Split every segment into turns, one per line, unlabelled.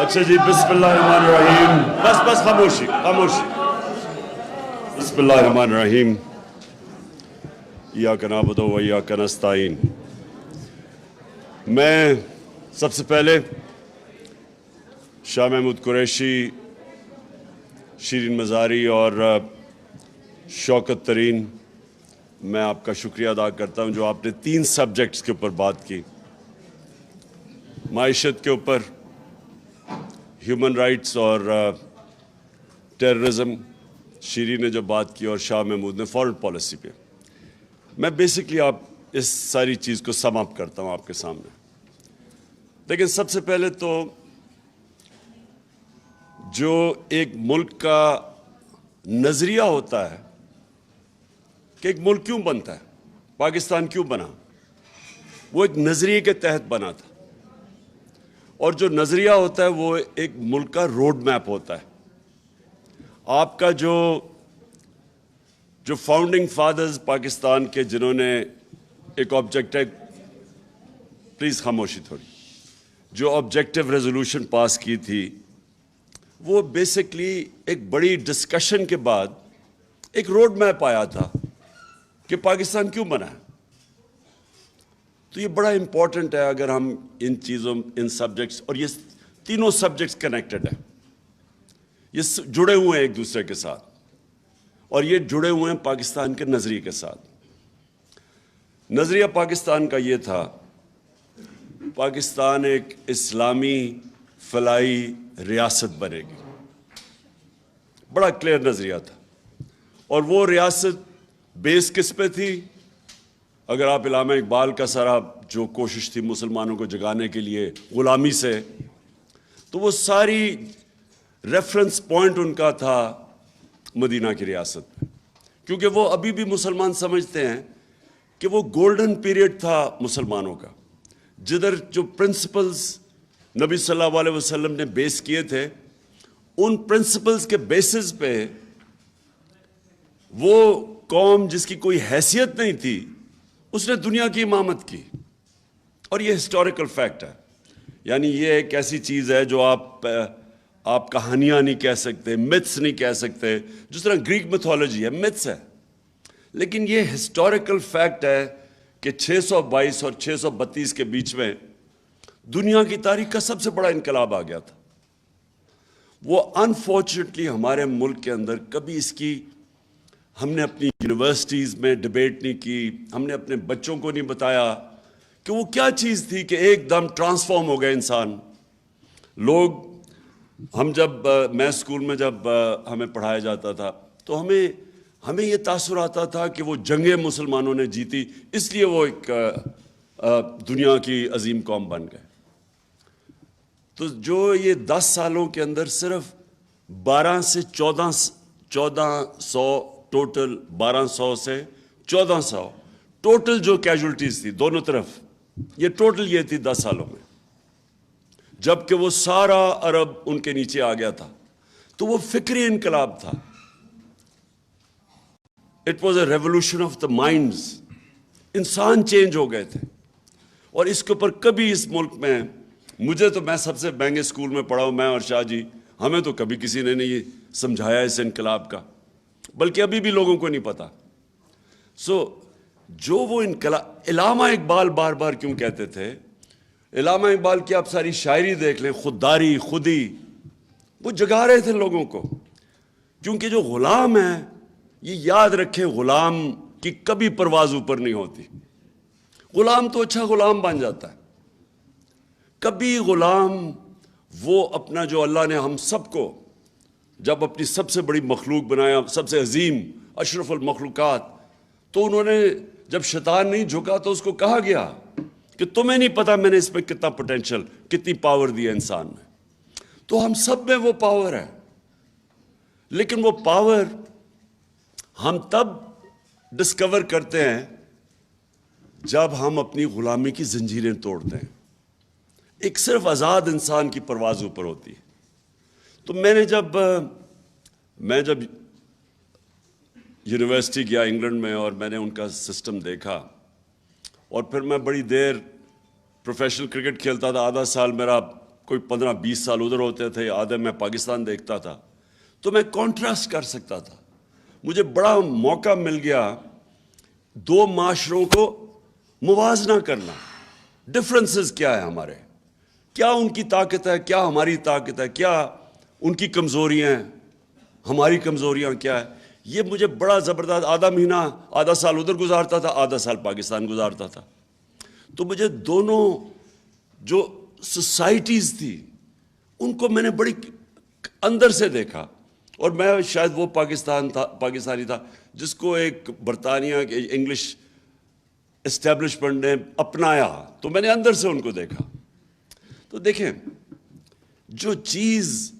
اچھا جی، بسم اللہ الرحمن الرحیم. بس خاموشی. بسم اللہ الرحمن الرحیم. ایاک نعبد و ایاک نستعین. میں سب سے پہلے شاہ محمود قریشی، شیرین مزاری اور شوکت ترین، میں آپ کا شکریہ ادا کرتا ہوں جو آپ نے 3 سبجیکٹس کے اوپر بات کی. معیشت کے اوپر، ہیومن رائٹس اور ٹیررزم شیرین نے جو بات کی، اور شاہ محمود نے فارن پالیسی پہ. میں بیسکلی آپ اس ساری چیز کو سم اپ کرتا ہوں آپ کے سامنے. لیکن سب سے پہلے تو جو ایک ملک کا نظریہ ہوتا ہے کہ ایک ملک کیوں بنتا ہے، پاکستان کیوں بنا، وہ ایک نظریے کے تحت بنا تھا. اور جو نظریہ ہوتا ہے وہ ایک ملک کا روڈ میپ ہوتا ہے. آپ کا جو فاؤنڈنگ فادرز پاکستان کے، جنہوں نے ایک آبجیکٹو، پلیز خاموشی تھوڑی، جو آبجیکٹو ریزولوشن پاس کی تھی، وہ بیسکلی ایک بڑی ڈسکشن کے بعد ایک روڈ میپ آیا تھا کہ پاکستان کیوں بنا ہے. تو یہ بڑا امپورٹنٹ ہے اگر ہم ان چیزوں، ان سبجیکٹس، اور یہ تینوں سبجیکٹس کنیکٹڈ ہیں، یہ جڑے ہوئے ہیں ایک دوسرے کے ساتھ، اور یہ جڑے ہوئے ہیں پاکستان کے نظریے کے ساتھ. نظریہ پاکستان کا یہ تھا، پاکستان ایک اسلامی فلاحی ریاست بنے گی. بڑا کلیئر نظریہ تھا. اور وہ ریاست بیس کس پہ تھی؟ اگر آپ علامہ اقبال کا سارا جو کوشش تھی مسلمانوں کو جگانے کے لیے غلامی سے، تو وہ ساری ریفرنس پوائنٹ ان کا تھا مدینہ کی ریاست میں. کیونکہ وہ ابھی بھی مسلمان سمجھتے ہیں کہ وہ گولڈن پیریڈ تھا مسلمانوں کا، جدھر جو پرنسپلز نبی صلی اللہ علیہ وسلم نے بیس کیے تھے، ان پرنسپلز کے بیسز پہ وہ قوم جس کی کوئی حیثیت نہیں تھی، اس نے دنیا کی امامت کی. اور یہ ہسٹوریکل فیکٹ ہے. یعنی یہ ایک ایسی چیز ہے جو آپ کہانیاں نہیں کہہ سکتے، متس نہیں کہہ سکتے. جس طرح گریک میتھولوجی ہے، متس ہے، لیکن یہ ہسٹوریکل فیکٹ ہے کہ 622 اور 632 کے بیچ میں دنیا کی تاریخ کا سب سے بڑا انقلاب آ گیا تھا. وہ انفارچونیٹلی ہمارے ملک کے اندر کبھی اس کی، ہم نے اپنی یونیورسٹیز میں ڈیبیٹ نہیں کی، ہم نے اپنے بچوں کو نہیں بتایا کہ وہ کیا چیز تھی کہ ایک دم ٹرانسفارم ہو گئے انسان. لوگ، ہم جب میں اسکول میں جب ہمیں پڑھایا جاتا تھا تو ہمیں یہ تاثر آتا تھا کہ وہ جنگیں مسلمانوں نے جیتی، اس لیے وہ ایک دنیا کی عظیم قوم بن گئے. تو جو یہ 10 سالوں کے اندر صرف 12 سے 1400 ٹوٹل، 1200 سے 1400 ٹوٹل جو کیجولٹیز تھی دونوں طرف، یہ ٹوٹل یہ تھی 10 سالوں میں، جبکہ وہ سارا عرب ان کے نیچے آ گیا تھا. تو وہ فکری انقلاب تھا. It was a revolution of the minds. انسان چینج ہو گئے تھے. اور اس کے اوپر کبھی اس ملک میں، مجھے تو، میں سب سے مہنگے اسکول میں پڑھا ہوں، میں اور شاہ جی، ہمیں تو کبھی کسی نے نہیں سمجھایا اس انقلاب کا، بلکہ ابھی بھی لوگوں کو نہیں پتا. جو وہ انقلاب، علامہ اقبال بار بار کیوں کہتے تھے، علامہ اقبال کی آپ ساری شاعری دیکھ لیں، خودداری، خودی، وہ جگا رہے تھے لوگوں کو. کیونکہ جو غلام ہے، یہ یاد رکھے، غلام کی کبھی پرواز اوپر نہیں ہوتی. غلام تو اچھا غلام بن جاتا ہے. کبھی غلام وہ اپنا، جو اللہ نے ہم سب کو جب اپنی سب سے بڑی مخلوق بنایا، سب سے عظیم، اشرف المخلوقات، تو انہوں نے جب شیطان نہیں جھکا تو اس کو کہا گیا کہ تمہیں نہیں پتا میں نے اس میں کتنا پوٹینشل، کتنی پاور دی ہے انسان میں. تو ہم سب میں وہ پاور ہے. لیکن وہ پاور ہم تب ڈسکور کرتے ہیں جب ہم اپنی غلامی کی زنجیریں توڑتے ہیں. ایک صرف آزاد انسان کی پرواز اوپر ہوتی ہے. تو میں جب یونیورسٹی گیا انگلینڈ میں، اور میں نے ان کا سسٹم دیکھا، اور پھر میں بڑی دیر پروفیشنل کرکٹ کھیلتا تھا. آدھا سال میرا کوئی 15-20 سال ادھر ہوتے تھے، آدھے میں پاکستان دیکھتا تھا، تو میں کانٹراسٹ کر سکتا تھا. مجھے بڑا موقع مل گیا دو معاشروں کو موازنہ کرنا. ڈفرنسز کیا ہے ہمارے، کیا ان کی طاقت ہے، کیا ہماری طاقت ہے، کیا ان کی کمزوریاں ہیں، ہماری کمزوریاں کیا ہے. یہ مجھے بڑا زبردست، آدھا مہینہ آدھا سال ادھر گزارتا تھا، آدھا سال پاکستان گزارتا تھا. تو مجھے دونوں جو سوسائٹیز تھی ان کو میں نے بڑی اندر سے دیکھا. اور میں شاید وہ پاکستانی تھا جس کو ایک برطانیہ کے انگلش اسٹیبلشمنٹ نے اپنایا، تو میں نے اندر سے ان کو دیکھا. تو دیکھیں، جو چیز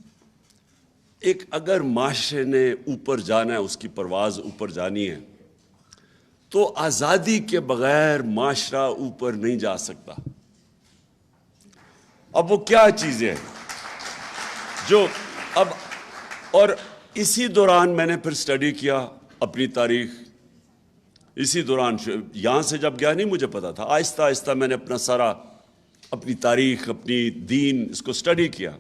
ایک اگر معاشرے نے اوپر جانا ہے، اس کی پرواز اوپر جانی ہے، تو آزادی کے بغیر معاشرہ اوپر نہیں جا سکتا. اب وہ کیا چیزیں ہیں جو اب، اور اسی دوران میں نے پھر سٹڈی کیا اپنی تاریخ. اسی دوران یہاں سے جب گیا نہیں مجھے پتا تھا، آہستہ آہستہ میں نے اپنا سارا اپنی تاریخ، اپنی دین، اس کو سٹڈی کیا.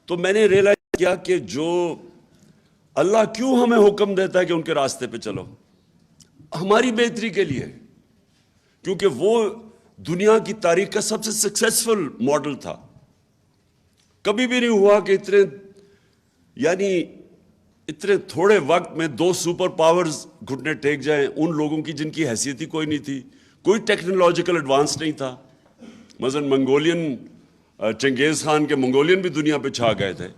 تو میں نے ریئلائز کیا کہ جو اللہ کیوں ہمیں حکم دیتا ہے کہ ان کے راستے پہ چلو، ہماری بہتری کے لیے. کیونکہ وہ دنیا کی تاریخ کا سب سے سکسیسفل ماڈل تھا. کبھی بھی نہیں ہوا کہ اتنے تھوڑے وقت میں 2 سپر پاورز گھٹنے ٹیک جائیں، ان لوگوں کی جن کی حیثیت ہی کوئی نہیں تھی، کوئی ٹیکنالوجیکل ایڈوانس نہیں تھا. مثلا منگولین، چنگیز خان کے منگولین بھی دنیا پہ چھا گئے تھے،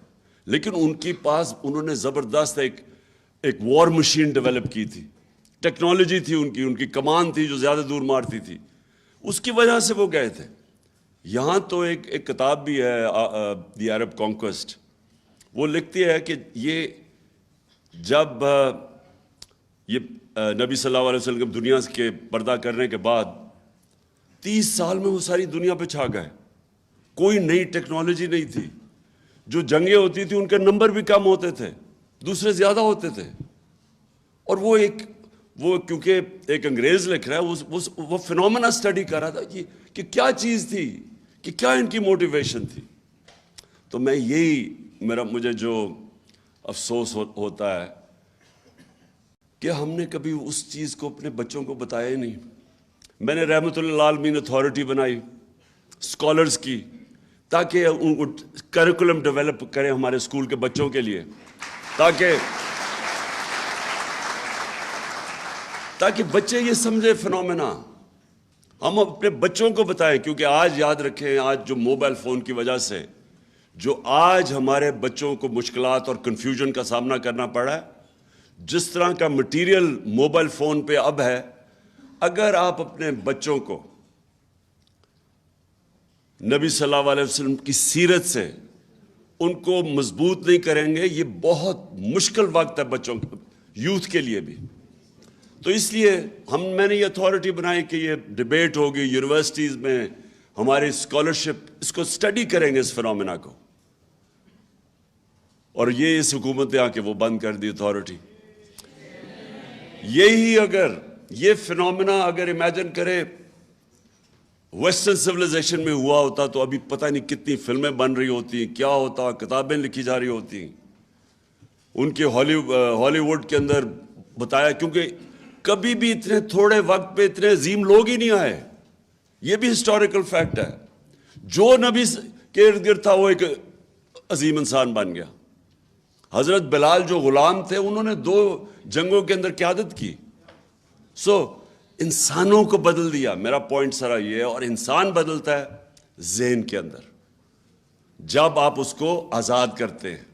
لیکن ان کے پاس انہوں نے زبردست ایک وار مشین ڈیولپ کی تھی، ٹیکنالوجی تھی ان کی کمان تھی جو زیادہ دور مارتی تھی. اس کی وجہ سے وہ گئے تھے. یہاں تو ایک کتاب بھی ہے، دی عرب کانکویسٹ، وہ لکھتی ہے کہ یہ جب یہ نبی صلی اللہ علیہ وسلم دنیا کے پردہ کرنے کے بعد 30 سال میں وہ ساری دنیا پہ چھا گئے. کوئی نئی ٹیکنالوجی نہیں تھی. جو جنگیں ہوتی تھیں ان کے نمبر بھی کم ہوتے تھے، دوسرے زیادہ ہوتے تھے. اور وہ کیونکہ ایک انگریز لکھ رہا ہے، وہ فینومینا اسٹڈی کر رہا تھا کہ کیا چیز تھی، کہ کیا ان کی موٹیویشن تھی. تو مجھے جو افسوس ہوتا ہے کہ ہم نے کبھی اس چیز کو اپنے بچوں کو بتایا ہی نہیں. میں نے رحمت اللہ عالمین اتھارٹی بنائی اسکالرز کی، تاکہ ان کو کریکولم ڈیولپ کریں ہمارے اسکول کے بچوں کے لیے، تاکہ بچے یہ سمجھے فینومینا. ہم اپنے بچوں کو بتائیں. کیونکہ آج یاد رکھیں، آج جو موبائل فون کی وجہ سے جو آج ہمارے بچوں کو مشکلات اور کنفیوژن کا سامنا کرنا پڑا ہے، جس طرح کا مٹیریل موبائل فون پہ اب ہے، اگر آپ اپنے بچوں کو نبی صلی اللہ علیہ وسلم کی سیرت سے ان کو مضبوط نہیں کریں گے، یہ بہت مشکل وقت ہے بچوں کے، یوتھ کے لیے بھی. تو اس لیے میں نے یہ اتھارٹی بنائی کہ یہ ڈیبیٹ ہوگی یونیورسٹیز میں، ہماری اسکالرشپ اس کو اسٹڈی کریں گے، اس فینومینا کو. اور یہ اس حکومت نے آ کے وہ بند کر دی اتھارٹی. یہی اگر یہ فینومینا اگر امیجن کرے ویسٹرن سویلائزیشن میں ہوا ہوتا تو ابھی پتہ نہیں کتنی فلمیں بن رہی ہوتی، کیا ہوتا، کتابیں لکھی جا رہی ہوتی. ان کے ہالی ووڈ کے اندر بتایا، کیونکہ کبھی بھی اتنے تھوڑے وقت پہ اتنے عظیم لوگ ہی نہیں آئے. یہ بھی ہسٹوریکل فیکٹ ہے. جو نبی کے ارد گرد تھا وہ ایک عظیم انسان بن گیا. حضرت بلال جو غلام تھے، انہوں نے 2 جنگوں کے اندر قیادت کی. انسانوں کو بدل دیا. میرا پوائنٹ سارا یہ ہے. اور انسان بدلتا ہے ذہن کے اندر، جب آپ اس کو آزاد کرتے ہیں،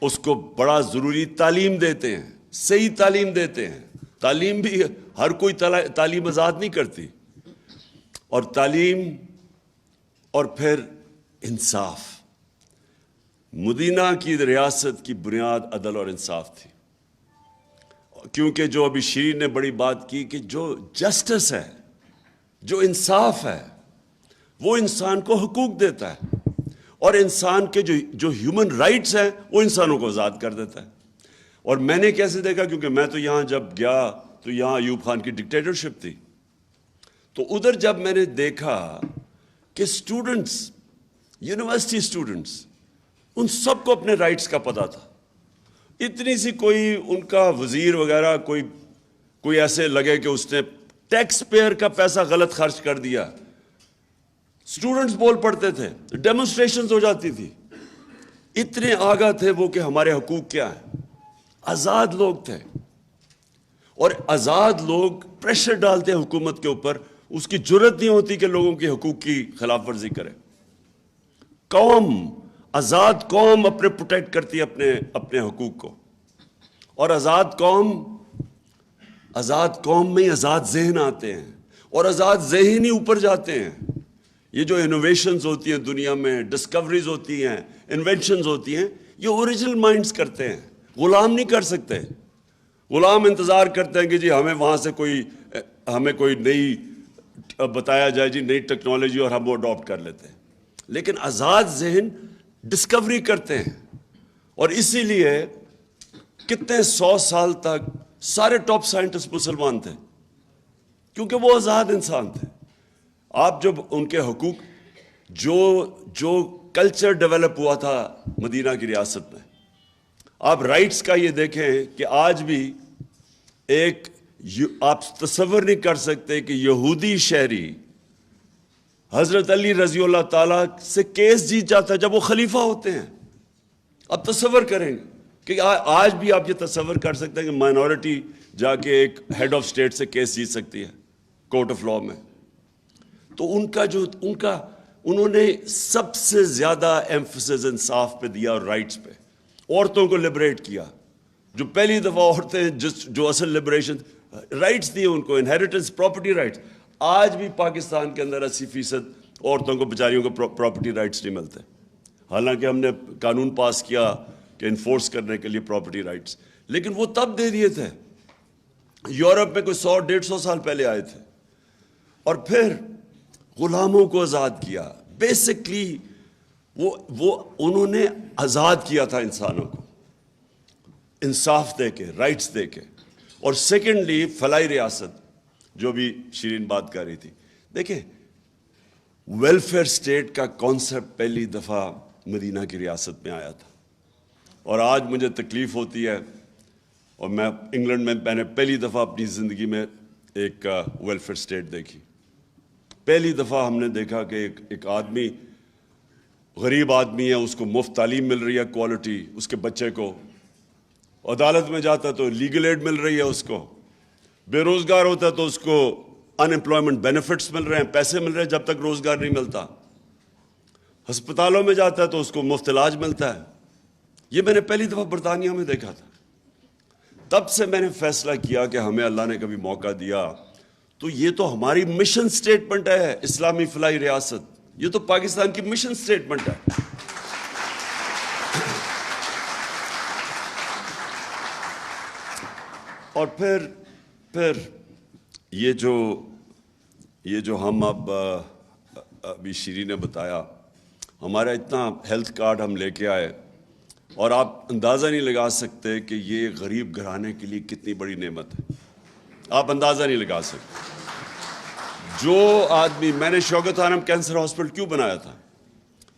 اس کو بڑا ضروری تعلیم دیتے ہیں، صحیح تعلیم دیتے ہیں. تعلیم بھی ہر کوئی تعلیم آزاد نہیں کرتی. اور تعلیم اور پھر انصاف. مدینہ کی ریاست کی بنیاد عدل اور انصاف تھی. کیونکہ جو ابھی شیرین نے بڑی بات کی کہ جو جسٹس ہے، جو انصاف ہے، وہ انسان کو حقوق دیتا ہے، اور انسان کے جو ہیومن رائٹس ہیں وہ انسانوں کو آزاد کر دیتا ہے. اور میں نے کیسے دیکھا، کیونکہ میں تو یہاں جب گیا تو یہاں ایوب خان کی ڈکٹیٹرشپ تھی. تو ادھر جب میں نے دیکھا کہ اسٹوڈنٹس یونیورسٹی اسٹوڈنٹس، ان سب کو اپنے رائٹس کا پتہ تھا. اتنی سی کوئی ان کا وزیر وغیرہ کوئی ایسے لگے کہ اس نے ٹیکس پیئر کا پیسہ غلط خرچ کر دیا، اسٹوڈنٹس بول پڑتے تھے، ڈیمونسٹریشنز ہو جاتی تھی. اتنے آگاہ تھے وہ کہ ہمارے حقوق کیا ہیں. آزاد لوگ تھے، اور آزاد لوگ پریشر ڈالتے ہیں حکومت کے اوپر، اس کی جرت نہیں ہوتی کہ لوگوں کے حقوق کی خلاف ورزی کرے. آزاد قوم اپنے پروٹیکٹ کرتی ہے اپنے حقوق کو. اور آزاد قوم میں آزاد ذہن آتے ہیں، اور آزاد ذہن ہی اوپر جاتے ہیں. یہ جو انوویشنز ہوتی ہیں دنیا میں، ڈسکوریز ہوتی ہیں، انوینشنز ہوتی ہیں، یہ اوریجنل مائنڈز کرتے ہیں، غلام نہیں کر سکتے. غلام انتظار کرتے ہیں کہ جی ہمیں کوئی نئی بتایا جائے، جی نئی ٹیکنالوجی، اور ہم وہ اڈاپٹ کر لیتے ہیں. لیکن آزاد ذہن ڈسکوری کرتے ہیں. اور اسی لیے کتنے 100 سال تک سارے ٹاپ سائنٹسٹ مسلمان تھے، کیونکہ وہ آزاد انسان تھے. آپ جب ان کے حقوق، جو کلچر ڈیولپ ہوا تھا مدینہ کی ریاست میں، آپ رائٹس کا یہ دیکھیں کہ آج بھی آپ تصور نہیں کر سکتے کہ یہودی شہری حضرت علی رضی اللہ تعالیٰ سے کیس جیت جاتا ہے جب وہ خلیفہ ہوتے ہیں. آپ تصور کریں کہ آج بھی آپ یہ تصور کر سکتے ہیں کہ مائنورٹی جا کے ایک ہیڈ آف اسٹیٹ سے کیس جیت سکتی ہے کورٹ آف لا میں. تو انہوں نے سب سے زیادہ ایمفسس انصاف پہ دیا اور رائٹس پہ. عورتوں کو لبریٹ کیا، جو پہلی دفعہ عورتیں جو اصل لبریشن رائٹس دیے ان کو، انہیریٹنس، پراپرٹی رائٹس. آج بھی پاکستان کے اندر 80% عورتوں کو، بیچاریوں کو پراپرٹی رائٹس نہیں ملتے، حالانکہ ہم نے قانون پاس کیا کہ انفورس کرنے کے لیے پراپرٹی رائٹس. لیکن وہ تب دے دیے تھے، یورپ میں کوئی 100-150 سال پہلے آئے تھے. اور پھر غلاموں کو آزاد کیا. بیسکلی وہ انہوں نے آزاد کیا تھا انسانوں کو، انصاف دے کے، رائٹس دے کے. اور سیکنڈلی فلاحی ریاست، جو بھی شیرین بات کر رہی تھی. دیکھیں، ویلفیئر اسٹیٹ کا کانسیپٹ پہلی دفعہ مدینہ کی ریاست میں آیا تھا. اور آج مجھے تکلیف ہوتی ہے، اور میں انگلینڈ میں نے پہلی دفعہ اپنی زندگی میں ایک ویلفیئر اسٹیٹ دیکھی. پہلی دفعہ ہم نے دیکھا کہ ایک آدمی، غریب آدمی ہے، اس کو مفت تعلیم مل رہی ہے، کوالٹی، اس کے بچے کو. عدالت میں جاتا ہے تو لیگل ایڈ مل رہی ہے اس کو. بے روزگار ہوتا ہے تو اس کو ان امپلائمنٹ بینیفٹس مل رہے ہیں، پیسے مل رہے ہیں جب تک روزگار نہیں ملتا. ہسپتالوں میں جاتا ہے تو اس کو مفت علاج ملتا ہے. یہ میں نے پہلی دفعہ برطانیہ میں دیکھا تھا. تب سے میں نے فیصلہ کیا کہ ہمیں اللہ نے کبھی موقع دیا تو یہ تو ہماری مشن سٹیٹمنٹ ہے، اسلامی فلاحی ریاست. یہ تو پاکستان کی مشن سٹیٹمنٹ ہے. اور پھر یہ جو ہم ابھی شیری نے بتایا، ہمارا اتنا ہیلتھ کارڈ ہم لے کے آئے، اور آپ اندازہ نہیں لگا سکتے کہ یہ غریب گھرانے کے لیے کتنی بڑی نعمت ہے. آپ اندازہ نہیں لگا سکتے. جو آدمی، میں نے شوکت خانم کینسر ہاسپٹل کیوں بنایا تھا؟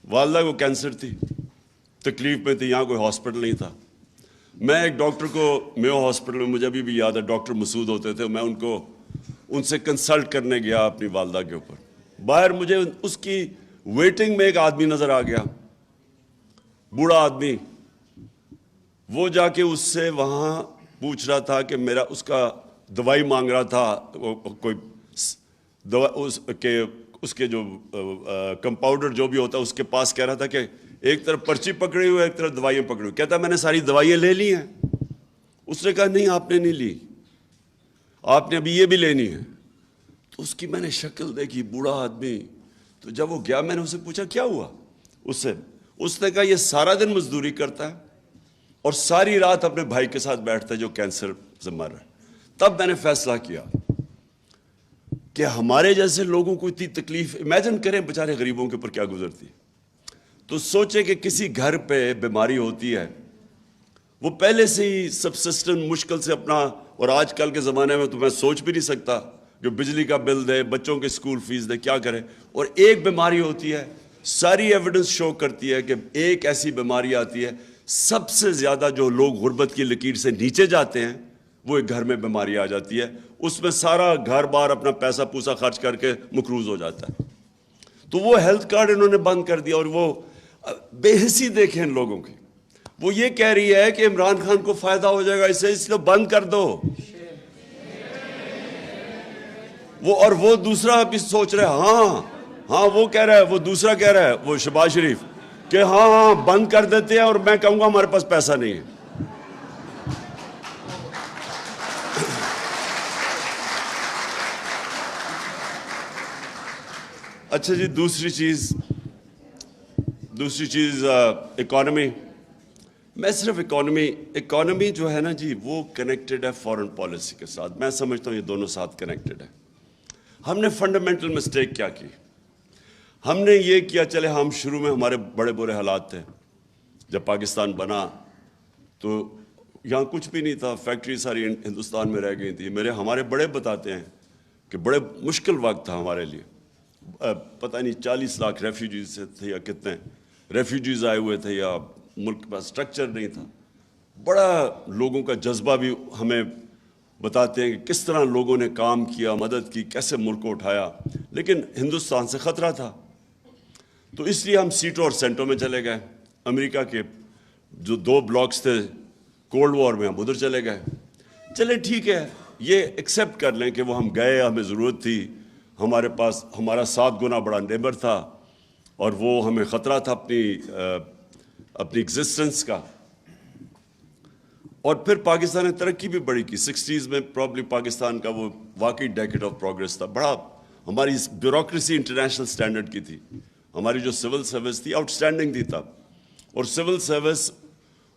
والدہ کو کینسر تھی، تکلیف میں تھی، یہاں کوئی ہاسپٹل نہیں تھا. میں ایک ڈاکٹر کو میو ہاسپٹل میں، مجھے ابھی بھی یاد ہے، ڈاکٹر مسعود ہوتے تھے، میں ان سے کنسلٹ کرنے گیا اپنی والدہ کے اوپر. باہر مجھے اس کی ویٹنگ میں ایک آدمی نظر آ گیا، بوڑھا آدمی. وہ جا کے اس سے وہاں پوچھ رہا تھا کہ اس کا دوائی مانگ رہا تھا. کوئی دوا اس کے جو کمپاؤنڈر جو بھی ہوتا ہے اس کے پاس کہہ رہا تھا کہ ایک طرف پرچی پکڑی ہوئی، ایک طرف دوائیاں پکڑی ہوئی. کہتا میں نے ساری دوائیاں لے لی ہیں. اس نے کہا نہیں، آپ نے نہیں لی، آپ نے ابھی یہ بھی لینی ہے. تو اس کی میں نے شکل دیکھی، بوڑھا آدمی. تو جب وہ گیا، میں نے اسے پوچھا کیا ہوا اس نے کہا یہ سارا دن مزدوری کرتا ہے اور ساری رات اپنے بھائی کے ساتھ بیٹھتا ہے جو کینسر سے مر رہا ہے. تب میں نے فیصلہ کیا کہ ہمارے جیسے لوگوں کو اتنی تکلیف، امیجن کریں بیچارے غریبوں کے اوپر کیا گزرتی. تو سوچے کہ کسی گھر پہ بیماری ہوتی ہے، وہ پہلے سے ہی سبسسٹنٹ مشکل سے اپنا، اور آج کل کے زمانے میں تو میں سوچ بھی نہیں سکتا، جو بجلی کا بل دے، بچوں کے اسکول فیس دے، کیا کرے. اور ایک بیماری ہوتی ہے ساری ایویڈنس شو کرتی ہے کہ ایک ایسی بیماری آتی ہے، سب سے زیادہ جو لوگ غربت کی لکیر سے نیچے جاتے ہیں وہ ایک گھر میں بیماری آ جاتی ہے، اس میں سارا گھر بار اپنا پیسہ پوسا خرچ کر کے مقروض ہو جاتا ہے. تو وہ ہیلتھ کارڈ انہوں نے بند کر دیا. اور وہ بے حسی دیکھیں ان لوگوں کی، وہ یہ کہہ رہی ہے کہ عمران خان کو فائدہ ہو جائے گا اسے، اس لیے بند کر دو. وہ دوسرا بھی سوچ رہے ہاں وہ کہہ رہا ہے، وہ دوسرا کہہ رہا ہے، وہ شہباز شریف، کہ ہاں بند کر دیتے ہیں اور میں کہوں گا ہمارے پاس پیسہ نہیں ہے. اچھا جی، دوسری چیز اکانومی. میں صرف اکانومی جو ہے نا جی، وہ کنیکٹڈ ہے فارن پالیسی کے ساتھ. میں سمجھتا ہوں یہ دونوں ساتھ کنیکٹڈ ہے. ہم نے فنڈامنٹل مسٹیک کیا کی؟ ہم نے یہ کیا، چلے ہم شروع میں ہمارے بڑے برے حالات تھے. جب پاکستان بنا تو یہاں کچھ بھی نہیں تھا، فیکٹری ساری ہندوستان میں رہ گئی تھی. ہمارے بڑے بتاتے ہیں کہ بڑے مشکل وقت تھا ہمارے لیے. پتہ نہیں 40 لاکھ ریفیوجیز تھے یا کتنے ریفیوجیز آئے ہوئے تھے، یا ملک کا سٹرکچر نہیں تھا. بڑا لوگوں کا جذبہ بھی ہمیں بتاتے ہیں کہ کس طرح لوگوں نے کام کیا، مدد کی، کیسے ملک کو اٹھایا. لیکن ہندوستان سے خطرہ تھا، تو اس لیے ہم سیٹوں اور سینٹوں میں چلے گئے. امریکہ کے جو 2 بلاکس تھے کولڈ وار میں، ہم ادھر چلے گئے. چلے ٹھیک ہے، یہ ایکسیپٹ کر لیں کہ وہ ہم گئے، ہمیں ضرورت تھی. ہمارے پاس ہمارا 7 گنا بڑا نیبر تھا اور وہ ہمیں خطرہ تھا اپنی ایگزسٹنس کا. اور پھر پاکستان نے ترقی بھی بڑی کی. 60s میں پرابلی پاکستان کا وہ واقعی ڈیکیڈ آف پروگریس تھا. بڑا ہماری بیوروکریسی انٹرنیشنل سٹینڈرڈ کی تھی. ہماری جو سول سروس تھی آؤٹ اسٹینڈنگ تھی تب. اور سول سروس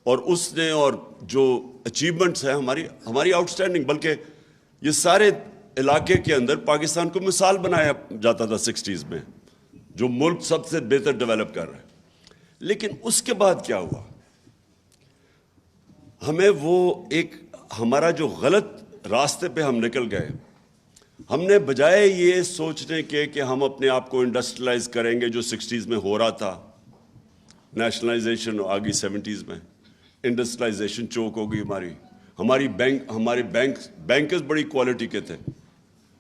اور اس نے اور جو اچیومنٹس ہیں ہماری آؤٹ اسٹینڈنگ، بلکہ یہ سارے علاقے کے اندر پاکستان کو مثال بنایا جاتا تھا 60s میں، جو ملک سب سے بہتر ڈیولپ کر رہا ہے. لیکن اس کے بعد کیا ہوا؟ ہمیں ہمارا جو غلط راستے پہ ہم نکل گئے. ہم نے بجائے یہ سوچنے کے کہ ہم اپنے آپ کو انڈسٹریلائز کریں گے، جو 60s میں ہو رہا تھا، نیشنلائزیشن آ گئی 70s میں، انڈسٹریلائزیشن چوک ہو گئی ہمارے بینکرز بڑی کوالٹی کے تھے.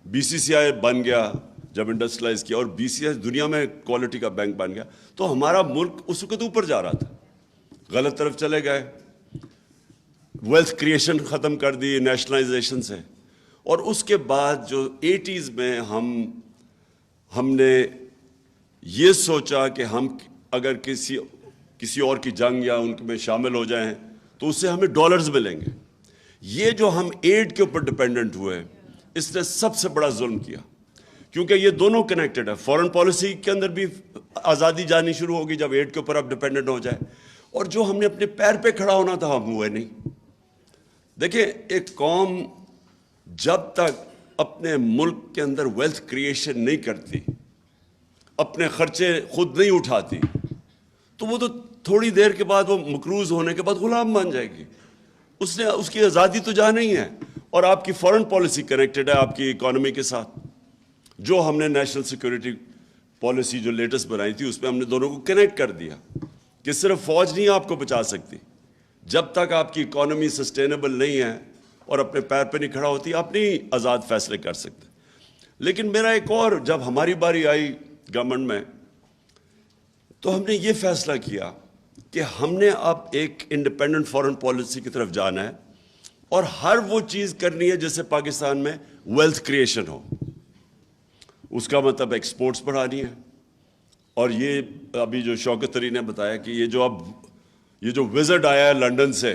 BCCI بن گیا جب انڈسٹریلائز کیا، اور BCCI دنیا میں کوالٹی کا بینک بن گیا. تو ہمارا ملک اس وقت اوپر جا رہا تھا. غلط طرف چلے گئے، ویلتھ کریشن ختم کر دی نیشنلائزیشن سے. اور اس کے بعد جو 80s میں ہم نے یہ سوچا کہ ہم اگر کسی اور کی جنگ یا ان میں شامل ہو جائیں تو اس سے ہمیں ڈالرز ملیں گے. یہ جو ہم ایڈ کے اوپر ڈپینڈنٹ ہوئے، اس نے سب سے بڑا ظلم کیا، کیونکہ یہ دونوں کنیکٹڈ ہے. فورن پالیسی کے اندر بھی آزادی جانی شروع ہوگی جب ایڈ کے اوپر آپ ڈپینڈنٹ ہو جائے. اور جو ہم نے اپنے پیر پہ کھڑا ہونا تھا ہم ہوئے نہیں. دیکھیں، ایک قوم جب تک اپنے ملک کے اندر ویلتھ کریشن نہیں کرتی، اپنے خرچے خود نہیں اٹھاتی، تو وہ تو تھوڑی دیر کے بعد، وہ مقروض ہونے کے بعد غلام بن جائے گی. اس کی آزادی تو جہاں نہیں ہے. اور آپ کی فارن پالیسی کنیکٹڈ ہے آپ کی اکانومی کے ساتھ. جو ہم نے نیشنل سیکورٹی پالیسی جو لیٹسٹ بنائی تھی، اس پہ ہم نے دونوں کو کنیکٹ کر دیا کہ صرف فوج نہیں آپ کو بچا سکتی. جب تک آپ کی اکانومی سسٹینیبل نہیں ہے اور اپنے پیر پہ نہیں کھڑا ہوتی، آپ نہیں آزاد فیصلے کر سکتے. لیکن میرا ایک اور، جب ہماری باری آئی گورنمنٹ میں، تو ہم نے یہ فیصلہ کیا کہ ہم نے اب ایک انڈیپینڈنٹ فارن پالیسی کی طرف جانا ہے، اور ہر وہ چیز کرنی ہے جیسے پاکستان میں ویلتھ کریشن ہو. اس کا مطلب ایکسپورٹس بڑھانی ہے. اور یہ ابھی جو شوکت علی نے بتایا کہ یہ جو وزٹ آیا ہے لنڈن سے،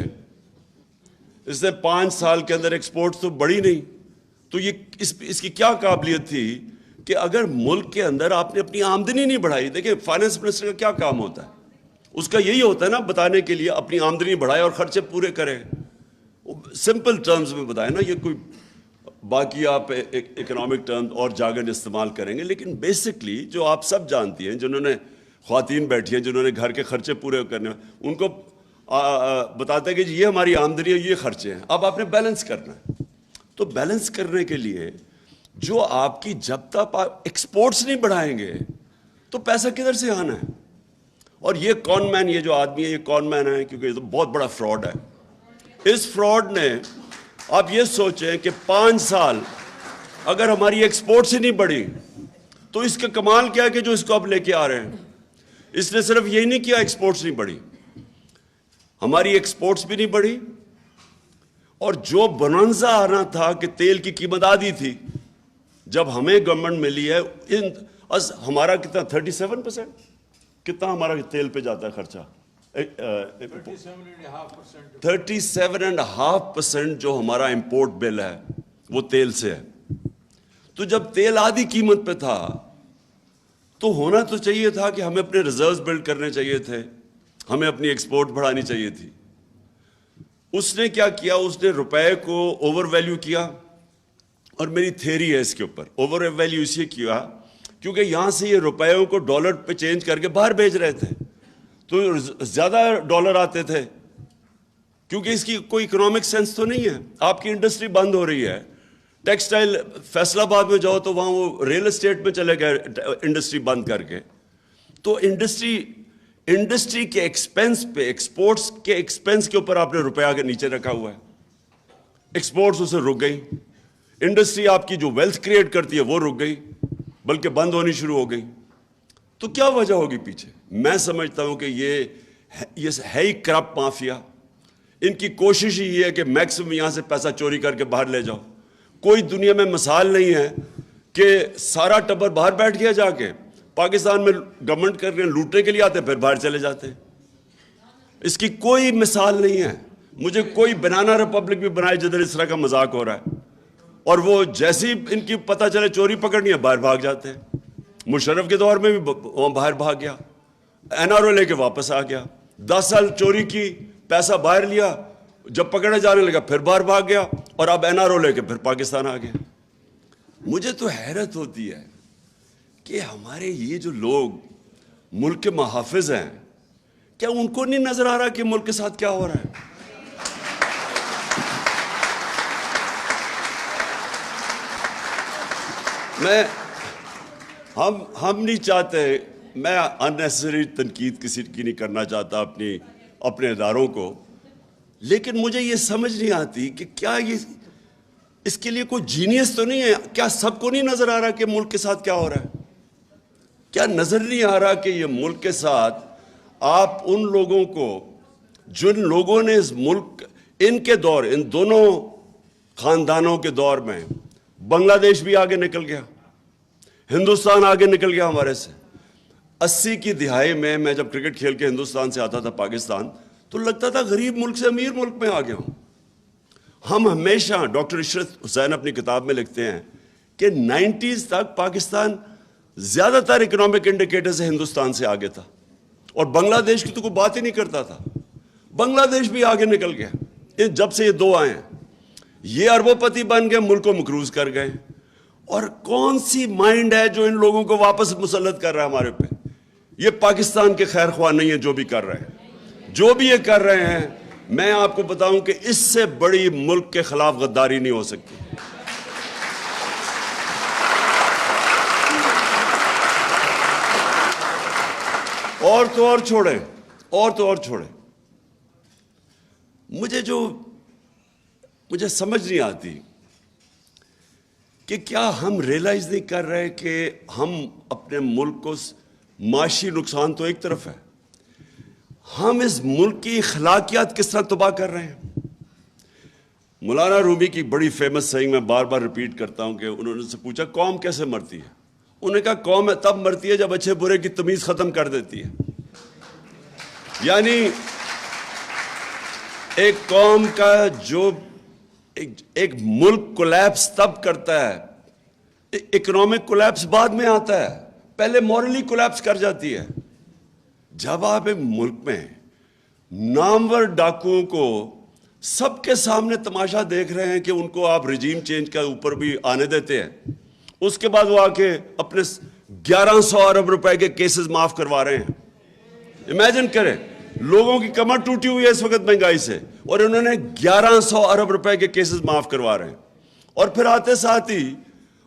اس نے 5 سال کے اندر ایکسپورٹس تو بڑھی نہیں. تو یہ اس کی کیا قابلیت تھی کہ اگر ملک کے اندر آپ نے اپنی آمدنی نہیں بڑھائی. دیکھیں، فائنانس منسٹر کا کیا کام ہوتا ہے؟ اس کا یہی ہوتا ہے نا، بتانے کے لیے اپنی آمدنی بڑھائے اور خرچے پورے کرے. سمپل ٹرمز میں بتائیں نا، یہ کوئی باقی آپ اکنامک ٹرمز اور جاگن استعمال کریں گے، لیکن بیسکلی جو آپ سب جانتی ہیں، جنہوں نے خواتین بیٹھی ہیں، جنہوں نے گھر کے خرچے پورے کرنے، ان کو بتاتا ہے کہ یہ ہماری آمدنی ہے، یہ خرچے ہیں، اب آپ نے بیلنس کرنا ہے. تو بیلنس کرنے کے لیے جو آپ کی، جب تک آپ ایکسپورٹس نہیں بڑھائیں گے تو پیسہ کدھر سے آنا ہے؟ اور یہ کون مین، یہ جو آدمی ہے یہ کون مین ہے، کیونکہ یہ تو بہت بڑا فراڈ ہے۔ اس فراڈ نے، آپ یہ سوچیں کہ 5 سال اگر ہماری ایکسپورٹس ہی نہیں بڑھی تو اس کا کمال کیا ہے کہ جو اس کو اب لے کے آ رہے ہیں۔ اس نے صرف یہی نہیں کیا ایکسپورٹس نہیں بڑھی، ہماری ایکسپورٹس بھی نہیں بڑھی، اور جو بونانزا آنا تھا کہ تیل کی قیمت آدھی تھی، جب ہمیں گورنمنٹ ملی ہے ہمارا کتنا 37%، کتنا ہمارا تیل پہ جاتا ہے خرچہ؟ 37.5% جو ہمارا امپورٹ بل ہے وہ تیل سے ہے۔ تو جب تیل آدھی قیمت پہ تھا تو ہونا تو چاہیے تھا کہ ہمیں اپنے ریزروز بلڈ کرنے چاہیے تھے، ہمیں اپنی ایکسپورٹ بڑھانی چاہیے تھی۔ اس نے کیا کیا؟ اس نے روپے کو اوور ویلیو کیا، اور میری تھیری ہے اس کے اوپر، اوور ویلیو اس لیے کیا کیونکہ یہاں سے یہ روپیوں کو ڈالر پہ چینج کر کے باہر بھیج رہے تھے تو زیادہ ڈالر آتے تھے، کیونکہ اس کی کوئی اکنامک سینس تو نہیں ہے۔ آپ کی انڈسٹری بند ہو رہی ہے، ٹیکسٹائل فیصل آباد میں جاؤ تو وہاں وہ ریل اسٹیٹ میں چلے گئے انڈسٹری بند کر کے۔ تو انڈسٹری کے ایکسپینس پہ، ایکسپورٹس کے ایکسپینس کے اوپر آپ نے روپیہ کے نیچے رکھا ہوا ہے، ایکسپورٹس اسے رک گئی، انڈسٹری آپ کی جو ویلتھ کریٹ کرتی ہے وہ رک گئی، بلکہ بند ہونی شروع ہو گئی۔ تو کیا وجہ ہوگی پیچھے؟ میں سمجھتا ہوں کہ یہ ہے ہی کرپٹ مافیا۔ ان کی کوشش ہی یہ ہے کہ میکسیمم یہاں سے پیسہ چوری کر کے باہر لے جاؤ۔ کوئی دنیا میں مثال نہیں ہے کہ سارا ٹبر باہر بیٹھ گیا جا کے، پاکستان میں گورنمنٹ کر کے لوٹنے کے لیے آتے پھر باہر چلے جاتے ہیں۔ اس کی کوئی مثال نہیں ہے۔ مجھے کوئی بنانا ریپبلک بھی بنائے جدھر اس طرح کا مذاق ہو رہا ہے، اور وہ جیسی ان کی پتہ چلے چوری پکڑنی ہے باہر بھاگ جاتے ہیں۔ مشرف کے دور میں بھی وہاں باہر بھاگ گیا، این آر او لے کے واپس آ گیا، 10 سال چوری کی، پیسہ باہر لیا، جب پکڑے جانے لگا پھر باہر بھاگ گیا، اور اب این آر او لے کے پھر پاکستان آ گیا۔ مجھے تو حیرت ہوتی ہے کہ ہمارے یہ جو لوگ ملک کے محافظ ہیں، کیا ان کو نہیں نظر آ رہا کہ ملک کے ساتھ کیا ہو رہا ہے؟ ہم نہیں چاہتے، میں اننیسری تنقید کسی کی نہیں کرنا چاہتا اپنے اداروں کو، لیکن مجھے یہ سمجھ نہیں آتی کہ کیا یہ اس کے لیے کوئی جینیس تو نہیں ہے؟ کیا سب کو نہیں نظر آ رہا کہ ملک کے ساتھ کیا ہو رہا ہے؟ کیا نظر نہیں آ رہا کہ یہ ملک کے ساتھ آپ ان لوگوں کو، جن لوگوں نے اس ملک، ان کے دور، ان دونوں خاندانوں کے دور میں بنگلہ دیش بھی آگے نکل گیا، ہندوستان آگے نکل گیا ہمارے سے۔ 80 کی دہائی میں جب کرکٹ کھیل کے ہندوستان سے آتا تھا پاکستان تو لگتا تھا غریب ملک سے امیر ملک میں آ گیا ہوں۔ ہم ہمیشہ، ڈاکٹر عشرت حسین اپنی کتاب میں لکھتے ہیں کہ 90s تک پاکستان زیادہ تر اکنامک انڈیکیٹر سے ہندوستان سے آگے تھا، اور بنگلہ دیش کی تو کوئی بات ہی نہیں کرتا تھا۔ بنگلہ دیش بھی آگے نکل گیا جب سے یہ دو آئے ہیں، یہ اربوں پتی بن گئے، ملک کو مقروض کر گئے۔ اور کون سی مائنڈ ہے جو ان لوگوں کو واپس مسلط کر رہا ہے ہمارے پہ؟ یہ پاکستان کے خیر خواہ نہیں ہے جو بھی کر رہے ہیں، جو بھی یہ کر رہے ہیں۔ میں آپ کو بتاؤں کہ اس سے بڑی ملک کے خلاف غداری نہیں ہو سکتی۔ اور تو اور چھوڑیں، مجھے سمجھ نہیں آتی کہ کیا ہم ریئلائز نہیں کر رہے کہ ہم اپنے ملک کو، معاشی نقصان تو ایک طرف ہے، ہم اس ملک کی اخلاقیات کس طرح تباہ کر رہے ہیں۔ مولانا رومی کی بڑی فیمس سیئنگ میں بار بار ریپیٹ کرتا ہوں کہ انہوں نے سے پوچھا قوم کیسے مرتی ہے؟ انہوں نے کہا قوم تب مرتی ہے جب اچھے برے کی تمیز ختم کر دیتی ہے۔ یعنی ایک قوم کا جو ایک ملک کولیپس تب کرتا ہے، اکنامک کولیپس بعد میں آتا ہے، پہلے مورلی کولیپس کر جاتی ہے۔ جب آپ ایک ملک میں نامور ڈاکوؤں کو سب کے سامنے تماشا دیکھ رہے ہیں کہ ان کو آپ رجیم چینج کا اوپر بھی آنے دیتے ہیں، اس کے بعد وہ آ کے اپنے 1100 ارب روپے کے کیسز معاف کروا رہے ہیں۔ امیجن کریں، لوگوں کی کمر ٹوٹی ہوئی ہے اس وقت مہنگائی سے، اور انہوں نے 1100 ارب روپے کے کیسز معاف کروا رہے ہیں۔ اور پھر آتے ساتھ ہی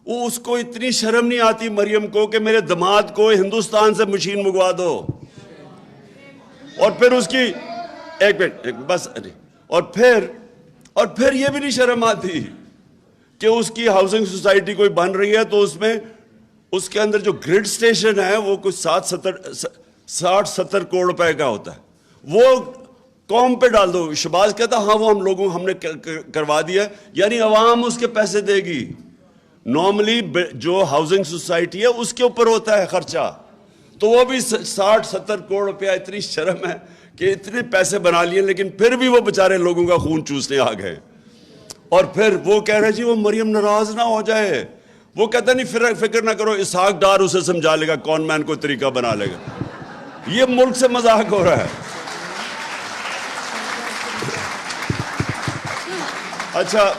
وہ اس کو اتنی شرم نہیں آتی مریم کو کہ میرے داماد کو ہندوستان سے مشین منگوا دو. اور پھر اس کی ایک منٹ بس, اور پھر یہ بھی نہیں شرم آتی کہ اس کی ہاؤسنگ سوسائٹی کوئی بن رہی ہے تو اس میں اس کے اندر جو گریڈ سٹیشن ہے وہ کچھ 60-70 کروڑ روپے کا ہوتا ہے, وہ قوم پہ ڈال دو. شہباز کہتا ہاں وہ ہم نے کروا دیا, یعنی عوام اس کے پیسے دے گی. نارملی جو ہاؤسنگ سوسائٹی ہے اس کے اوپر ہوتا ہے خرچہ, تو وہ بھی 60-70 کروڑ روپیہ. اتنی شرم ہے کہ اتنے پیسے بنا لیے لیکن پھر بھی وہ بیچارے لوگوں کا خون چوسنے آ گئے. اور پھر وہ کہہ رہے جی وہ مریم ناراض نہ ہو جائے. وہ کہتا نہیں فکر نہ کرو, اسحاق ڈار اسے سمجھا لے گا, کون مین کو طریقہ بنا لے گا. یہ ملک سے مذاق ہو رہا ہے. اچھا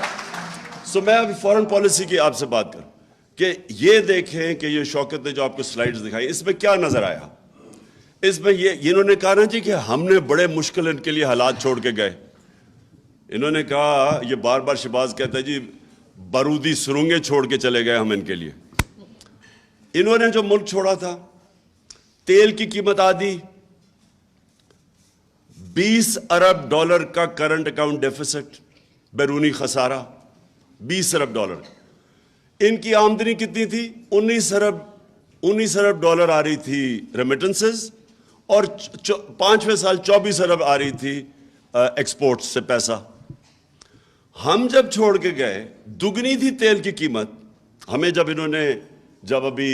سو میں ابھی فورن پالیسی کی آپ سے بات کروں کہ یہ دیکھیں کہ یہ شوکت نے جو آپ کو سلائیڈز دکھائی, اس میں کیا نظر آیا. اس میں یہ انہوں نے کہا نا جی کہ ہم نے بڑے مشکل ان کے لیے حالات چھوڑ کے گئے. انہوں نے کہا, یہ بار بار شہباز کہتا ہے جی بارودی سرنگیں چھوڑ کے چلے گئے ہم ان کے لیے. انہوں نے جو ملک چھوڑا تھا, تیل کی قیمت آدھی, $20 ارب کا کرنٹ اکاؤنٹ ڈیفیسٹ, بیرونی خسارہ $20 ارب. ان کی آمدنی کتنی تھی؟ $19 ارب آ رہی تھی ریمیٹنسز, اور 5ویں سال 24 ارب آ رہی تھی ایکسپورٹ سے پیسہ. ہم جب چھوڑ کے گئے دگنی تھی تیل کی قیمت. ہمیں جب ابھی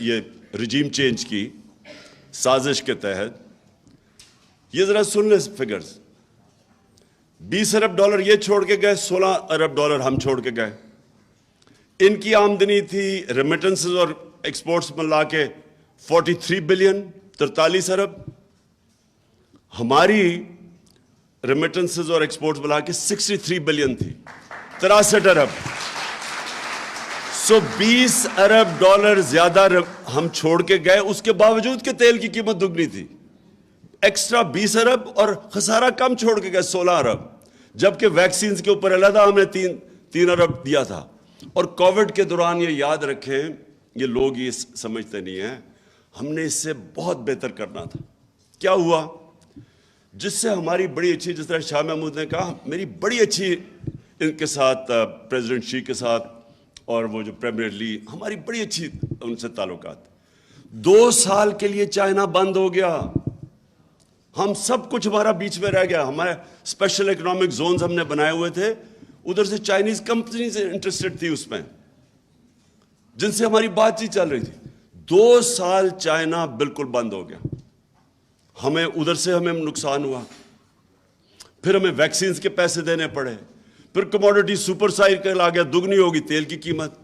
یہ رجیم چینج کی سازش کے تحت, یہ ذرا سن لیں فگرز, $20 ارب یہ چھوڑ کے گئے, $16 ارب ہم چھوڑ کے گئے. ان کی آمدنی تھی ریمیٹنسز اور ایکسپورٹس ملا کے 43 بلین, 43 ارب. ہماری ریمیٹنسز اور ایکسپورٹس ملا کے 63 بلین تھی, 63 ارب. سو $20 ارب زیادہ ہم چھوڑ کے گئے, اس کے باوجود کہ تیل کی قیمت دگنی تھی. ایکسٹرا 20 ارب اور خسارہ کم چھوڑ کے گئے 16 ارب, جبکہ ویکسینز کے اوپر علیحدہ ہم نے 3 ارب دیا تھا. اور کووڈ کے دوران یہ یاد رکھیں, یہ لوگ یہ سمجھتے نہیں ہیں, ہم نے اس سے بہت بہتر کرنا تھا. کیا ہوا؟ جس سے ہماری بڑی اچھی, جس طرح شاہ محمود نے کہا, میری بڑی اچھی ان کے ساتھ پریزیڈنٹ شی کے ساتھ اور وہ جو پریمیئر لی, ہماری بڑی اچھی ان سے تعلقات. 2 سال کے لیے چائنا بند ہو گیا, ہم سب کچھ ہمارا بیچ میں رہ گیا. ہمارے اسپیشل اکنامک زونز ہم نے بنائے ہوئے تھے, ادھر سے چائنیز کمپنیز انٹرسٹڈ تھی اس میں, جن سے ہماری بات چیت چل رہی تھی. 2 سال چائنا بالکل بند ہو گیا, ہمیں ادھر سے ہمیں نقصان ہوا. پھر ہمیں ویکسینز کے پیسے دینے پڑے, پھر کموڈٹی سپر سائیکل آ گیا, دگنی ہوگی تیل کی قیمت,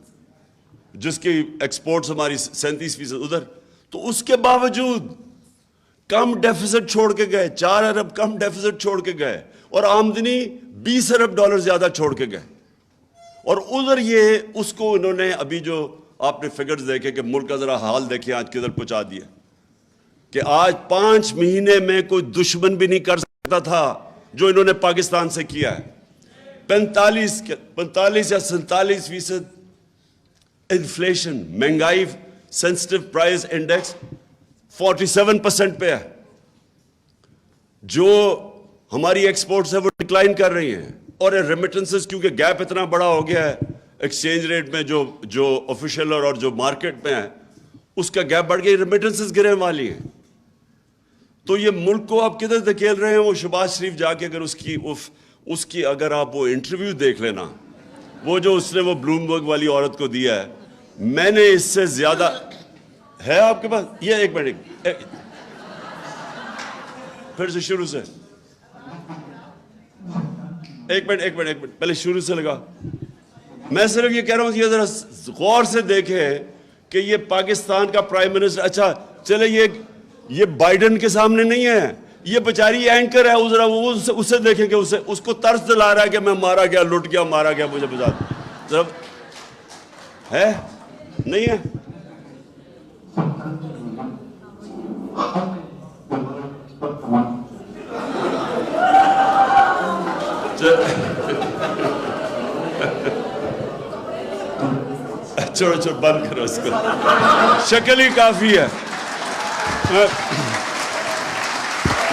جس کی ایکسپورٹس ہماری 37% ادھر. تو اس کے باوجود کم ڈیفیسٹ چھوڑ کے گئے, 4 ارب کم ڈیفیسٹ چھوڑ کے گئے, اور آمدنی $20 ارب زیادہ چھوڑ کے گئے. اور ادھر یہ اس کو انہوں نے ابھی جو آپ نے فگرز دیکھے کہ ملک کا ذرا حال دیکھیں آج کدھر پہنچا دیا, کہ آج 5 مہینے میں کوئی دشمن بھی نہیں کر سکتا تھا جو انہوں نے پاکستان سے کیا ہے. 45 یا 47% انفلیشن, مہنگائی, سینسٹیو پرائز انڈیکس 47% پہ ہے. جو ہماری ایکسپورٹس ہے وہ ڈکلائن کر رہی ہیں, اور ریمیٹنسز کیونکہ گیپ اتنا بڑا ہو گیا ہے ایکسچینج ریٹ میں, جو آفیشیل اور جو مارکیٹ میں ہے اس کا گیپ بڑھ گیا, ریمیٹنسز گرنے والی ہیں. تو یہ ملک کو آپ کدھر دھکیل رہے ہیں. وہ شہباز شریف جا کے اگر اس کی اگر آپ وہ انٹرویو دیکھ لینا, وہ جو اس نے وہ بلومبرگ والی عورت کو دیا ہے, میں نے اس سے زیادہ ہے آپ کے پاس. یہ ایک منٹ, پھر سے شروع سے, ایک منٹ پہلے شروع سے لگا. میں صرف یہ کہہ رہا ہوں, یہ ذرا غور سے دیکھیں کہ یہ پاکستان کا پرائم منسٹر, اچھا چلے یہ بائیڈن کے سامنے نہیں ہے, یہ بیچاری اینکر ہے, ذرا وہ اسے دیکھیں کہ اس کو طرز دلا رہا ہے کہ میں مارا گیا, لٹ گیا, مارا گیا, مجھے بتا ذرا ہے نہیں ہے. چھوڑو چھوڑو بند کرو اس کو, شکل ہی کافی ہے.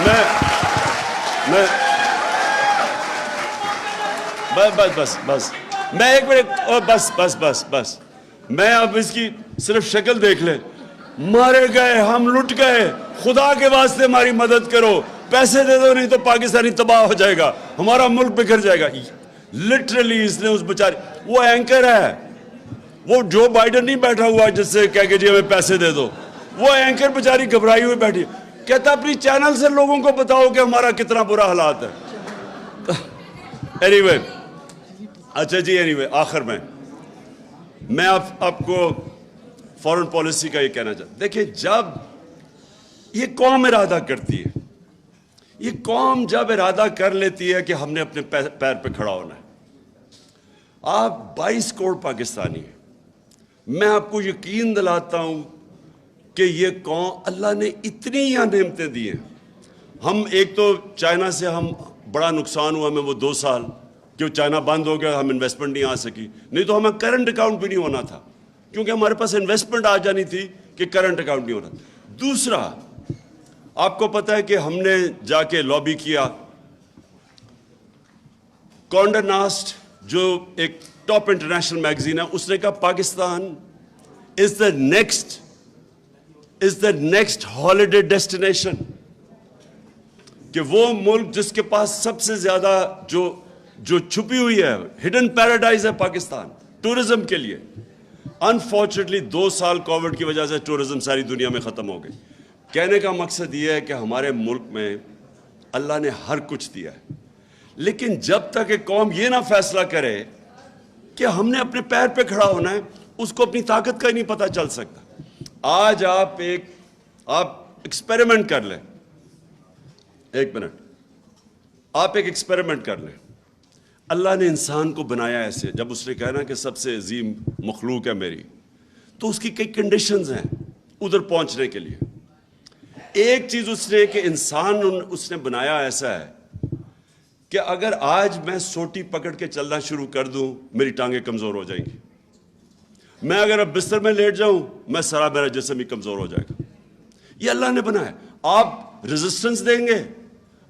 میں بس میں ایک منٹ بس میں اب اس کی صرف شکل دیکھ لیں. مارے گئے, ہم لٹ گئے, خدا کے واسطے ہماری مدد کرو, پیسے دے دو نہیں تو پاکستانی تباہ ہو جائے گا, ہمارا ملک بکھر جائے گا. لٹرلی اس نے اس بیچارے, وہ اینکر ہے, وہ جو بائیڈن نہیں بیٹھا ہوا جس سے کہہ کے جی ہمیں پیسے دے دو, وہ اینکر بیچاری گھبرائی ہوئی بیٹھی, کہتا اپنی چینل سے لوگوں کو بتاؤ کہ ہمارا کتنا برا حالات ہے. اینی وے, اچھا جی, اینی وے, آخر میں آپ کو فورن پالیسی کا یہ کہنا چاہتا ہوں. دیکھیں, جب یہ قوم ارادہ کرتی ہے, یہ قوم جب ارادہ کر لیتی ہے کہ ہم نے اپنے پیر پہ کھڑا ہونا ہے, آپ 22 کروڑ پاکستانی ہیں, میں آپ کو یقین دلاتا ہوں کہ یہ قوم, اللہ نے اتنی یہاں نعمتیں دی ہیں. ہم ایک تو چائنا سے ہم بڑا نقصان ہوا ہمیں وہ 2 سال, کہ چائنا بند ہو گیا, ہم انویسٹمنٹ نہیں آ سکی, نہیں تو ہمیں کرنٹ اکاؤنٹ بھی نہیں ہونا تھا, کیونکہ ہمارے پاس انویسٹمنٹ آ جانی تھی کہ کرنٹ اکاؤنٹ نہیں ہونا تھا. دوسرا, آپ کو پتہ ہے کہ ہم نے جا کے لابی کیا, کونڈا ناسٹ جو ایک ٹاپ انٹرنیشنل میگزین ہے, اس نے کہا پاکستان از دا نیکسٹ ہالیڈے ڈیسٹینیشن, کہ وہ ملک جس کے پاس سب سے زیادہ جو چھپی ہوئی ہے, ہڈن پیراڈائز ہے پاکستان ٹورزم کے لیے. انفارچونیٹلی 2 سال کووڈ کی وجہ سے ٹورزم ساری دنیا میں ختم ہو گئی. کہنے کا مقصد یہ ہے کہ ہمارے ملک میں اللہ نے ہر کچھ دیا ہے, لیکن جب تک ایک قوم یہ نہ فیصلہ کرے کہ ہم نے اپنے پیر پہ کھڑا ہونا ہے, اس کو اپنی طاقت کا ہی نہیں پتہ چل سکتا. آج آپ ایکسپیریمنٹ کر لیں, ایک منٹ, آپ ایک ایکسپیریمنٹ کر لیں. اللہ نے انسان کو بنایا ایسے, جب اس نے کہا نا کہ سب سے عظیم مخلوق ہے میری, تو اس کی کئی کنڈیشنز ہیں ادھر پہنچنے کے لیے. ایک چیز اس نے کہ انسان اس نے بنایا ایسا ہے کہ اگر آج میں سوٹی پکڑ کے چلنا شروع کر دوں, میری ٹانگیں کمزور ہو جائیں گی. میں اگر اب بستر میں لیٹ جاؤں, میں سارا میرا جسم ہی کمزور ہو جائے گا. یہ اللہ نے بنایا. آپ ریزسٹنس دیں گے,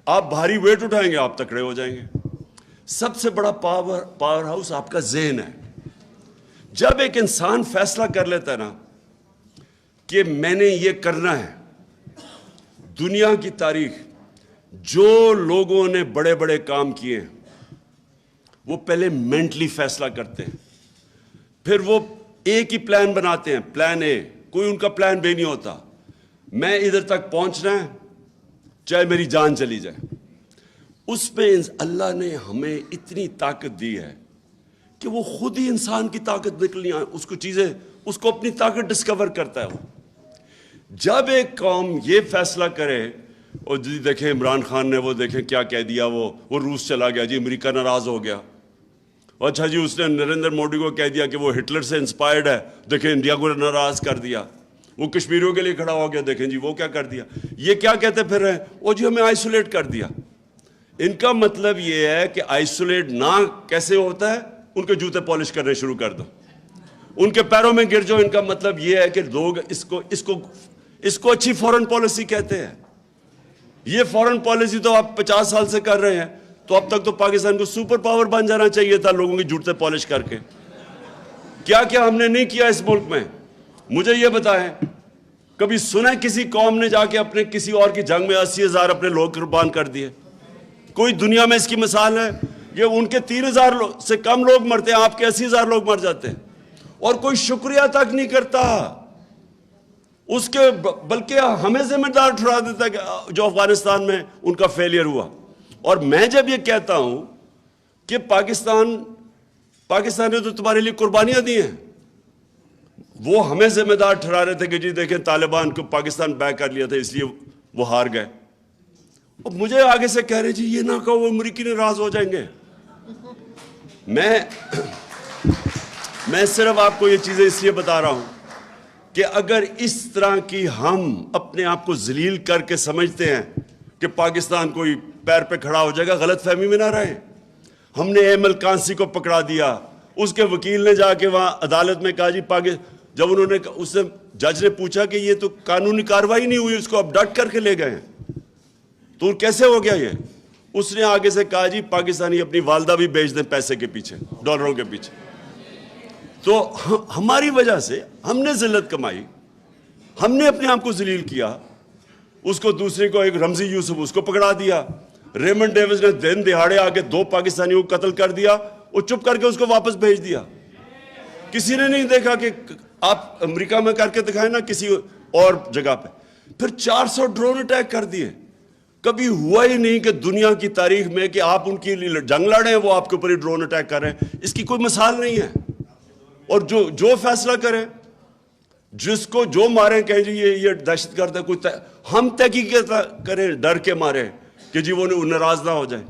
آپ بھاری ویٹ اٹھائیں گے, آپ تکڑے ہو جائیں گے. سب سے بڑا پاور ہاؤس آپ کا ذہن ہے. جب ایک انسان فیصلہ کر لیتا ہے نا کہ میں نے یہ کرنا ہے, دنیا کی تاریخ جو لوگوں نے بڑے بڑے کام کیے ہیں, وہ پہلے مینٹلی فیصلہ کرتے ہیں, پھر وہ ایک ہی پلان بناتے ہیں, پلان اے. کوئی ان کا پلان بی نہیں ہوتا, میں ادھر تک پہنچنا ہے چاہے میری جان چلی جائے. اس میں اللہ نے ہمیں اتنی طاقت دی ہے کہ وہ خود ہی انسان کی طاقت نکلنی ہے, اس کو چیزیں, اس کو اپنی طاقت ڈسکور کرتا ہے. وہ جب ایک قوم یہ فیصلہ کرے, اور جی دیکھیں عمران خان نے وہ دیکھیں کیا کہہ دیا, وہ روس چلا گیا جی, امریکہ ناراض ہو گیا. اچھا جی, اس نے نریندر مودی کو کہہ دیا کہ وہ ہٹلر سے انسپائرڈ ہے, دیکھیں انڈیا کو ناراض کر دیا. وہ کشمیریوں کے لیے کھڑا ہو گیا, دیکھیں جی وہ کیا کر دیا. یہ کیا کہتے پھر رہے ہیں, وہ جی ہمیں آئسولیٹ کر دیا. ان کا مطلب یہ ہے کہ آئسولیٹ نہ کیسے ہوتا ہے, ان کے جوتے پالش کرنے شروع کر دو, ان کے پیروں میں گر جاؤ. ان کا مطلب یہ ہے کہ لوگ اس کو اچھی فورن پالیسی کہتے ہیں. یہ فورن پالیسی تو آپ 50 سال سے کر رہے ہیں, تو اب تک تو پاکستان کو سپر پاور بن جانا چاہیے تھا لوگوں کی جوتے پالش کر کے. کیا کیا ہم نے نہیں کیا اس ملک میں, مجھے یہ بتائیں. کبھی سنا کسی قوم نے جا کے اپنے کسی اور کی جنگ میں 80,000 اپنے لوگ قربان کر دیے؟ کوئی دنیا میں اس کی مثال ہے؟ یہ ان کے 3,000 سے کم لوگ مرتے ہیں, آپ کے 80,000 لوگ مر جاتے ہیں, اور کوئی شکریہ تک نہیں کرتا اس کے, بلکہ ہمیں ذمہ دار ٹھہرا دیتا ہے کہ جو افغانستان میں ان کا فیلئر ہوا. اور میں جب یہ کہتا ہوں کہ پاکستان نے تو تمہارے لیے قربانیاں دی ہیں, وہ ہمیں ذمہ دار ٹھہرا رہے تھے کہ جی دیکھیں طالبان کو پاکستان بیک کر لیا تھا اس لیے وہ ہار گئے. اور مجھے آگے سے کہہ رہے جی یہ نہ کہو وہ امریکی ناراض ہو جائیں گے. میں صرف آپ کو یہ چیزیں اس لیے بتا رہا ہوں کہ اگر اس طرح کی ہم اپنے آپ کو ذلیل کر کے سمجھتے ہیں کہ پاکستان کوئی پیر پہ کھڑا ہو جائے گا, غلط فہمی میں نہ رہے. ہم نے ایمل کانسی کو پکڑا دیا, اس کے وکیل نے جا کے وہاں عدالت میں کہا جی جب انہوں نے اس سے جج نے پوچھا کہ یہ تو قانونی کاروائی نہیں ہوئی, اس کو اب ڈٹ کر کے لے گئے ہیں, تو کیسے ہو گیا یہ؟ اس نے آگے سے کہا جی پاکستانی اپنی والدہ بھی بیچ دیں پیسے کے پیچھے, ڈالروں کے پیچھے. تو ہماری وجہ سے ہم نے ذلت کمائی, ہم نے اپنے آپ کو ذلیل کیا. اس کو دوسرے کو, ایک رمزی یوسف, اس کو پکڑا دیا. ریمنڈ ڈیوس نے دن دہاڑے آ کے 2 پاکستانیوں کو قتل کر دیا, وہ چپ کر کے اس کو واپس بھیج دیا. کسی نے نہیں دیکھا کہ آپ امریکہ میں کر کے دکھائیں نا کسی اور جگہ پہ. پھر 400 ڈرون اٹیک کر دیے. کبھی ہوا ہی نہیں کہ دنیا کی تاریخ میں کہ آپ ان کی جنگ لڑے ہیں, وہ آپ کے اوپر ہی ڈرون اٹیک کر رہے ہیں. اس کی کوئی مثال نہیں ہے. اور جو فیصلہ کریں, جس کو جو ماریں کہیں جی یہ دہشت گرد ہے, کوئی ہم تحقیق کریں ڈر کے مارے کہ جی وہ ناراض نہ ہو جائے.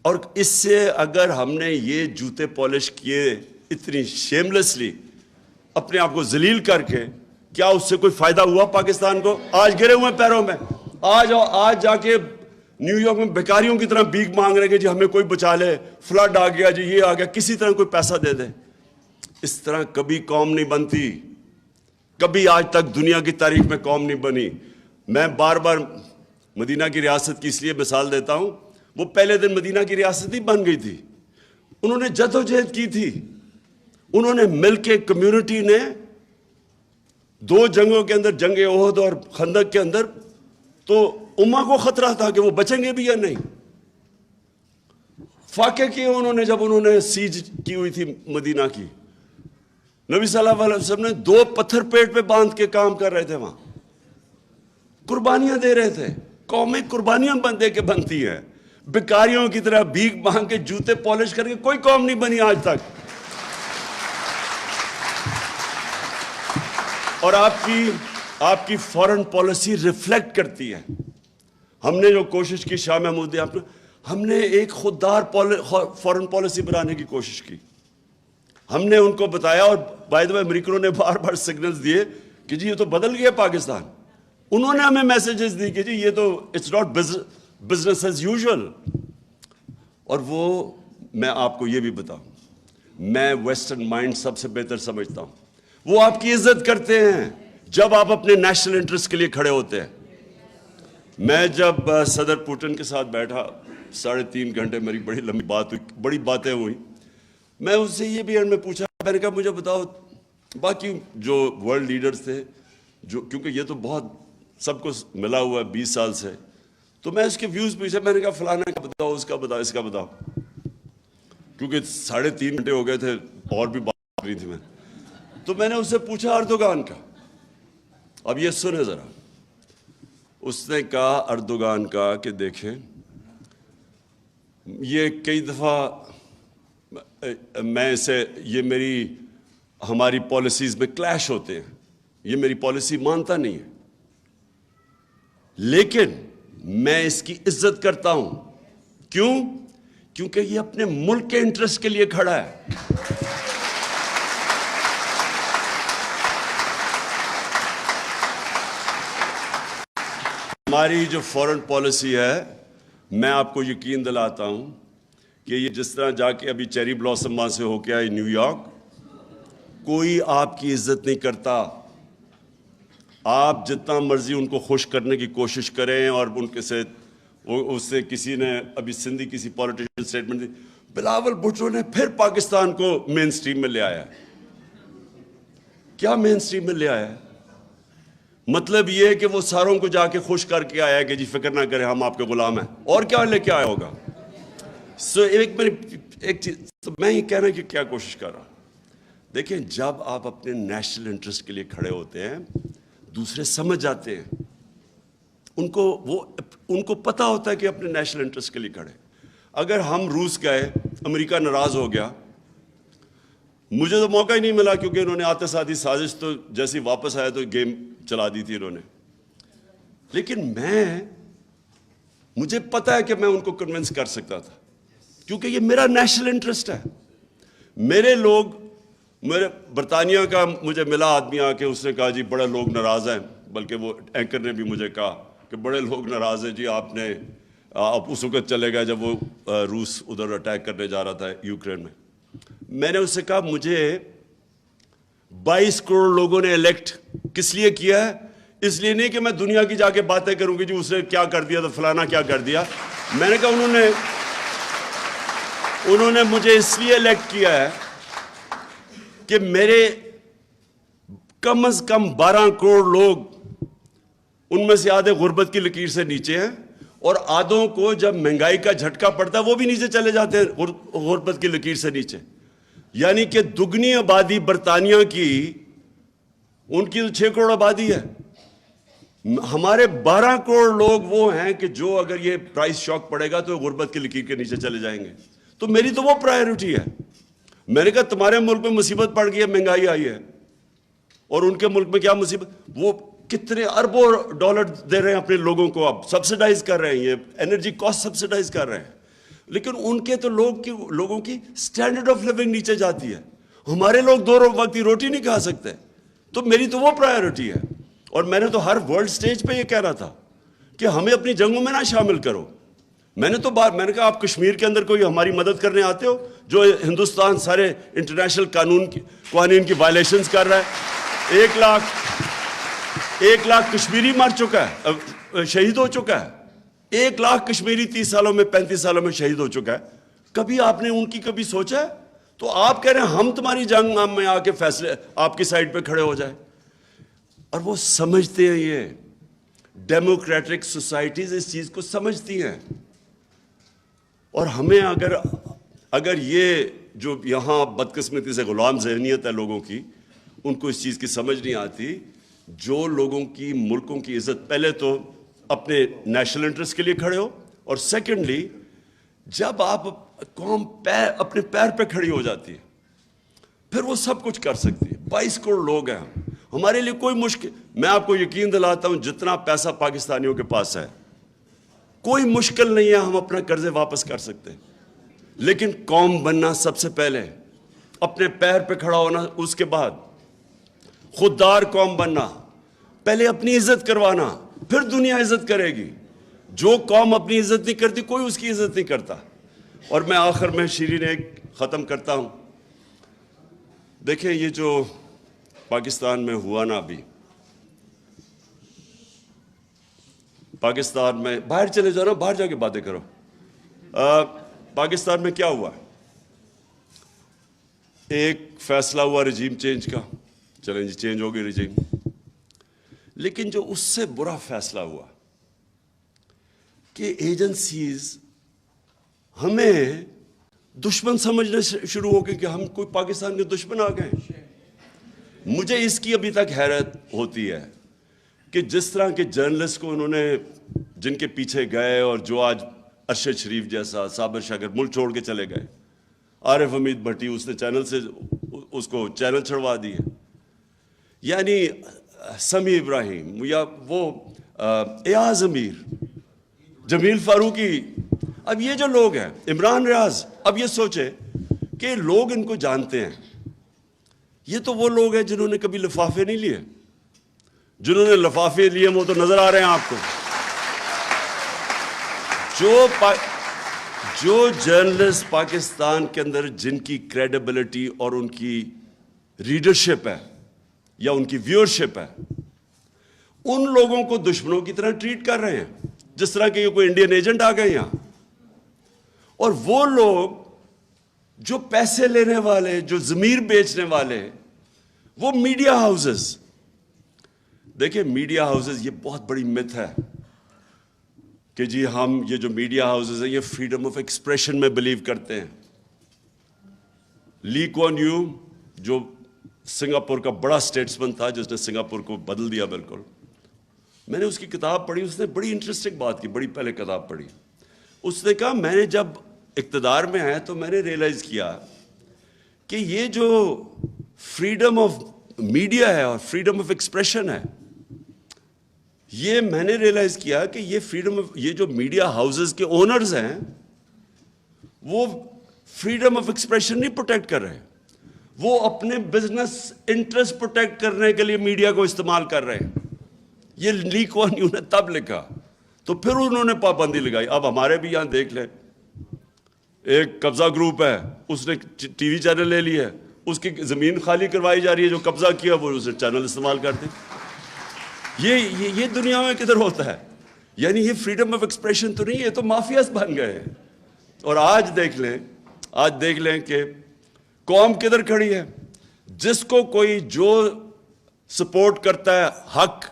اور اس سے اگر ہم نے یہ جوتے پالش کیے اتنی شیملیسلی اپنے آپ کو ذلیل کر کے, کیا اس سے کوئی فائدہ ہوا پاکستان کو؟ آج گرے ہوئے پیروں میں, آج جا کے نیو یارک میں بیکاریوں کی طرح بھیک مانگ رہے کہ جی ہمیں کوئی بچا لے, فلڈ آ گیا جی, یہ آ گیا, کسی طرح کوئی پیسہ دے دے. اس طرح کبھی قوم نہیں بنتی, کبھی آج تک دنیا کی تاریخ میں قوم نہیں بنی. میں بار بار مدینہ کی ریاست کی اس لیے مثال دیتا ہوں, وہ پہلے دن مدینہ کی ریاست ہی بن گئی تھی. انہوں نے جدوجہد کی تھی, انہوں نے مل کے, کمیونٹی نے 2 جنگوں کے اندر, جنگ احد اور خندق کے اندر, تو امہ کو خطرہ تھا کہ وہ بچیں گے بھی یا نہیں. فاقے کیے انہوں نے جب انہوں نے سیج کی ہوئی تھی مدینہ کی. نبی صلی اللہ علیہ وسلم نے 2 پتھر پیٹ پہ باندھ کے کام کر رہے تھے, وہاں قربانیاں دے رہے تھے. قومیں قربانیاں دے کے بنتی ہیں, بیکاریوں کی طرح بھیک مانگ کے جوتے پالش کر کے کوئی قوم نہیں بنی آج تک. اور آپ کی فورن پالیسی ریفلیکٹ کرتی ہے. ہم نے جو کوشش کی شاہ محمود, ہم نے ایک خوددار فورن پالیسی بنانے کی کوشش کی. ہم نے ان کو بتایا, اور بائی دا وے امریکنوں نے بار بار سگنلز دیے کہ جی یہ تو بدل گیا پاکستان. انہوں نے ہمیں میسیجز دی کہ جی یہ تو it's not business as usual. اور وہ, میں آپ کو یہ بھی بتاؤں, میں ویسٹرن مائنڈ سب سے بہتر سمجھتا ہوں. وہ آپ کی عزت کرتے ہیں جب آپ اپنے نیشنل انٹرسٹ کے لیے کھڑے ہوتے ہیں. میں جب صدر پوٹن کے ساتھ بیٹھا 3.5 گھنٹے, میری بڑی لمبی بات ہوئی, بڑی باتیں ہوئی. میں اس سے یہ بھی میں پوچھا, میں نے کہا مجھے بتاؤ باقی جو ورلڈ لیڈرز تھے, جو کیونکہ یہ تو بہت سب کو ملا ہوا ہے 20 سال سے, تو میں اس کے ویوز پوچھا. میں نے کہا فلانا کا بتاؤ, اس کا بتاؤ, اس کا بتاؤ, کیونکہ 3.5 گھنٹے ہو گئے تھے اور بھی بات کر رہی تھی میں. تو میں نے اس سے پوچھا اردوغان کا. اب یہ سنیں ذرا. اس نے کہا اردوغان کا کہ دیکھیں یہ کئی دفعہ میں اسے, یہ ہماری پالیسیز میں کلیش ہوتے ہیں, یہ میری پالیسی مانتا نہیں ہے, لیکن میں اس کی عزت کرتا ہوں. کیوں؟ کیونکہ یہ اپنے ملک کے انٹرسٹ کے لیے کھڑا ہے. ہماری جو فورن پالیسی ہے, میں آپ کو یقین دلاتا ہوں کہ یہ جس طرح جا کے ابھی چیری بلاسم وہاں سے ہو کے آئی نیو یارک, کوئی آپ کی عزت نہیں کرتا. آپ جتنا مرضی ان کو خوش کرنے کی کوشش کریں, اور ان کے سے اس سے کسی نے ابھی سندھی کسی پولیٹیشین سٹیٹمنٹ دی, بلاول بھٹو نے پھر پاکستان کو مین سٹریم میں لے آیا ہے. کیا مین سٹریم میں لے آیا ہے؟ مطلب یہ ہے کہ وہ ساروں کو جا کے خوش کر کے آیا ہے کہ جی فکر نہ کریں ہم آپ کے غلام ہیں. اور کیا لے کے آیا ہوگا؟ ایک چیز تو میں یہ کہنا کہ کیا کوشش کر رہا ہوں. دیکھیں, جب آپ اپنے نیشنل انٹرسٹ کے لیے کھڑے ہوتے ہیں, دوسرے سمجھ جاتے ہیں, ان کو پتہ ہوتا ہے کہ اپنے نیشنل انٹرسٹ کے لیے کھڑے. اگر ہم روس گئے, امریکہ ناراض ہو گیا, مجھے تو موقع ہی نہیں ملا کیونکہ انہوں نے آتے ساتھ ہی سازش تو جیسی واپس آیا تو گیم چلا دی تھی انہوں نے. لیکن مجھے پتہ ہے کہ میں ان کو کنونس کر سکتا تھا, کیونکہ یہ میرا نیشنل انٹرسٹ ہے. میرے برطانیہ کا مجھے ملا آدمی آ کے, اس نے کہا جی بڑے لوگ ناراض ہیں, بلکہ وہ اینکر نے بھی مجھے کہا کہ بڑے لوگ ناراض ہیں جی, آپ اس وقت چلے گئے جب وہ روس ادھر اٹیک کرنے جا رہا تھا یوکرین میں. میں نے اس سے کہا مجھے 22 کروڑ لوگوں نے الیکٹ کس لیے کیا ہے؟ اس لیے نہیں کہ میں دنیا کی جا کے باتیں کروں گی جی اس نے کیا کر دیا تو فلانا کیا کر دیا. میں نے کہا انہوں نے مجھے اس لیے الیکٹ کیا ہے کہ میرے کم از کم 12 کروڑ لوگ، ان میں سے آدھے غربت کی لکیر سے نیچے ہیں، اور آدھوں کو جب مہنگائی کا جھٹکا پڑتا ہے وہ بھی نیچے چلے جاتے ہیں غربت کی لکیر سے نیچے. یعنی کہ دگنی آبادی برطانیہ کی، ان کی تو 6 کروڑ آبادی ہے، ہمارے 12 کروڑ لوگ وہ ہیں کہ جو اگر یہ پرائس شاک پڑے گا تو غربت کی لکیر کے نیچے چلے جائیں گے. تو میری تو وہ پرائیورٹی ہے. میں نے کہا تمہارے ملک میں مصیبت پڑ گئی ہے، مہنگائی آئی ہے، اور ان کے ملک میں کیا مصیبت؟ وہ کتنے اربوں ڈالر دے رہے ہیں اپنے لوگوں کو، اب سبسیڈائز کر رہے ہیں، یہ انرجی کاسٹ سبسیڈائز کر رہے ہیں، لیکن ان کے تو لوگوں کی سٹینڈرڈ آف لیونگ نیچے جاتی ہے. ہمارے لوگ 2 وقت کی روٹی نہیں کھا سکتے. تو میری تو وہ پرائیورٹی ہے. اور میں نے تو ہر ورلڈ سٹیج پہ یہ کہنا تھا کہ ہمیں اپنی جنگوں میں نہ شامل کرو. میں نے کہا آپ کشمیر کے اندر کوئی ہماری مدد کرنے آتے ہو؟ جو ہندوستان سارے انٹرنیشنل قوانین کی وائلیشنز کر رہا ہے. 1 لاکھ کشمیری مر چکا ہے، شہید ہو چکا ہے. 1 لاکھ کشمیری 30 سالوں میں 35 سالوں میں شہید ہو چکا ہے. کبھی آپ نے ان کی کبھی سوچا ہے؟ تو آپ کہہ رہے ہیں ہم تمہاری جنگ میں آ کے فیصلے آپ کی سائڈ پہ کھڑے ہو جائیں. اور وہ سمجھتے ہیں، یہ ڈیموکریٹک سوسائٹیز اس چیز کو سمجھتی ہیں. اور ہمیں اگر یہ جو یہاں بدقسمتی سے غلام ذہنیت ہے لوگوں کی، ان کو اس چیز کی سمجھ نہیں آتی. جو لوگوں کی ملکوں کی عزت، پہلے تو اپنے نیشنل انٹرسٹ کے لیے کھڑے ہو، اور سیکنڈلی جب آپ قوم اپنے پیر پہ کھڑی ہو جاتی ہے پھر وہ سب کچھ کر سکتی ہے. 22 کروڑ لوگ ہیں ہمارے لیے کوئی مشکل. میں آپ کو یقین دلاتا ہوں جتنا پیسہ پاکستانیوں کے پاس ہے کوئی مشکل نہیں ہے، ہم اپنا قرضے واپس کر سکتے ہیں. لیکن قوم بننا سب سے پہلے، اپنے پیر پہ کھڑا ہونا اس کے بعد، خوددار قوم بننا، پہلے اپنی عزت کروانا، پھر دنیا عزت کرے گی. جو قوم اپنی عزت نہیں کرتی کوئی اس کی عزت نہیں کرتا. اور میں آخر میں شیرین ایک ختم کرتا ہوں. دیکھیں یہ جو پاکستان میں ہوا نا، ابھی پاکستان میں، باہر چلے جاؤ نا، باہر جا کے باتیں کرو. پاکستان میں کیا ہوا؟ ایک فیصلہ ہوا رجیم چینج کا، چلیں جی چینج ہو گئی رجیم. لیکن جو اس سے برا فیصلہ ہوا کہ ایجنسیز ہمیں دشمن سمجھنے شروع ہو گئے کہ ہم کوئی پاکستان کے دشمن آ گئے. مجھے اس کی ابھی تک حیرت ہوتی ہے کہ جس طرح کے جرنلسٹ کو انہوں نے، جن کے پیچھے گئے، اور جو آج ارشد شریف جیسا، صابر شاکر ملک چھوڑ کے چلے گئے، عارف حمید بھٹی اس نے چینل سے اس کو چینل چھڑوا دی ہے، یعنی سمیع ابراہیم، یا وہ ایاز امیر، جمیل فاروقی. اب یہ جو لوگ ہیں، عمران ریاض، اب یہ سوچے کہ لوگ ان کو جانتے ہیں. یہ تو وہ لوگ ہیں جنہوں نے کبھی لفافے نہیں لیے. جنہوں نے لفافے لیے وہ تو نظر آ رہے ہیں آپ کو. جو جرنلسٹ پاکستان کے اندر جن کی کریڈیبلٹی اور ان کی ریڈرشپ ہے یا ان کی ویورشپ ہے، ان لوگوں کو دشمنوں کی طرح ٹریٹ کر رہے ہیں، جس طرح کہ یہ کوئی انڈین ایجنٹ آ گئے یہاں. اور وہ لوگ جو پیسے لینے والے، جو ضمیر بیچنے والے، وہ میڈیا ہاؤسز. دیکھیں میڈیا ہاؤسز، یہ بہت بڑی مت ہے کہ جی ہم، یہ جو میڈیا ہاؤسز ہیں یہ فریڈم آف ایکسپریشن میں بلیو کرتے ہیں. لی کوان یو، جو سنگاپور کا بڑا اسٹیٹسمن تھا جس نے سنگاپور کو بدل دیا بالکل، میں نے اس کی کتاب پڑھی. اس نے بڑی انٹرسٹنگ بات کی، بڑی پہلے کتاب پڑھی. اس نے کہا میں نے جب اقتدار میں آیا تو میں نے ریئلائز کیا کہ یہ جو فریڈم آف میڈیا ہے اور فریڈم آف ایکسپریشن ہے، یہ میں نے ریئلائز کیا کہ یہ فریڈم آف، یہ جو میڈیا ہاؤسز کے اونرز ہیں وہ فریڈم آف ایکسپریشن نہیں پروٹیکٹ کر رہے، وہ اپنے بزنس انٹرسٹ پروٹیکٹ کرنے کے لیے میڈیا کو استعمال کر رہے ہیں. یہ لی کوان یو نے تب لکھا، تو پھر انہوں نے پابندی لگائی. اب ہمارے بھی یہاں دیکھ لیں، ایک قبضہ گروپ ہے, اس نے ٹی وی چینل لے لی ہے, اس کی زمین خالی کروائی جا رہی ہے, جو قبضہ کیا وہ اسے چینل استعمال کرتے. یہ دنیا میں کدھر ہوتا ہے؟ یعنی یہ فریڈم آف ایکسپریشن تو نہیں ہے, تو مافیاز بن گئے ہیں. اور آج دیکھ لیں کہ قوم کدھر کھڑی ہے. جس کو کوئی جو سپورٹ کرتا ہے حق,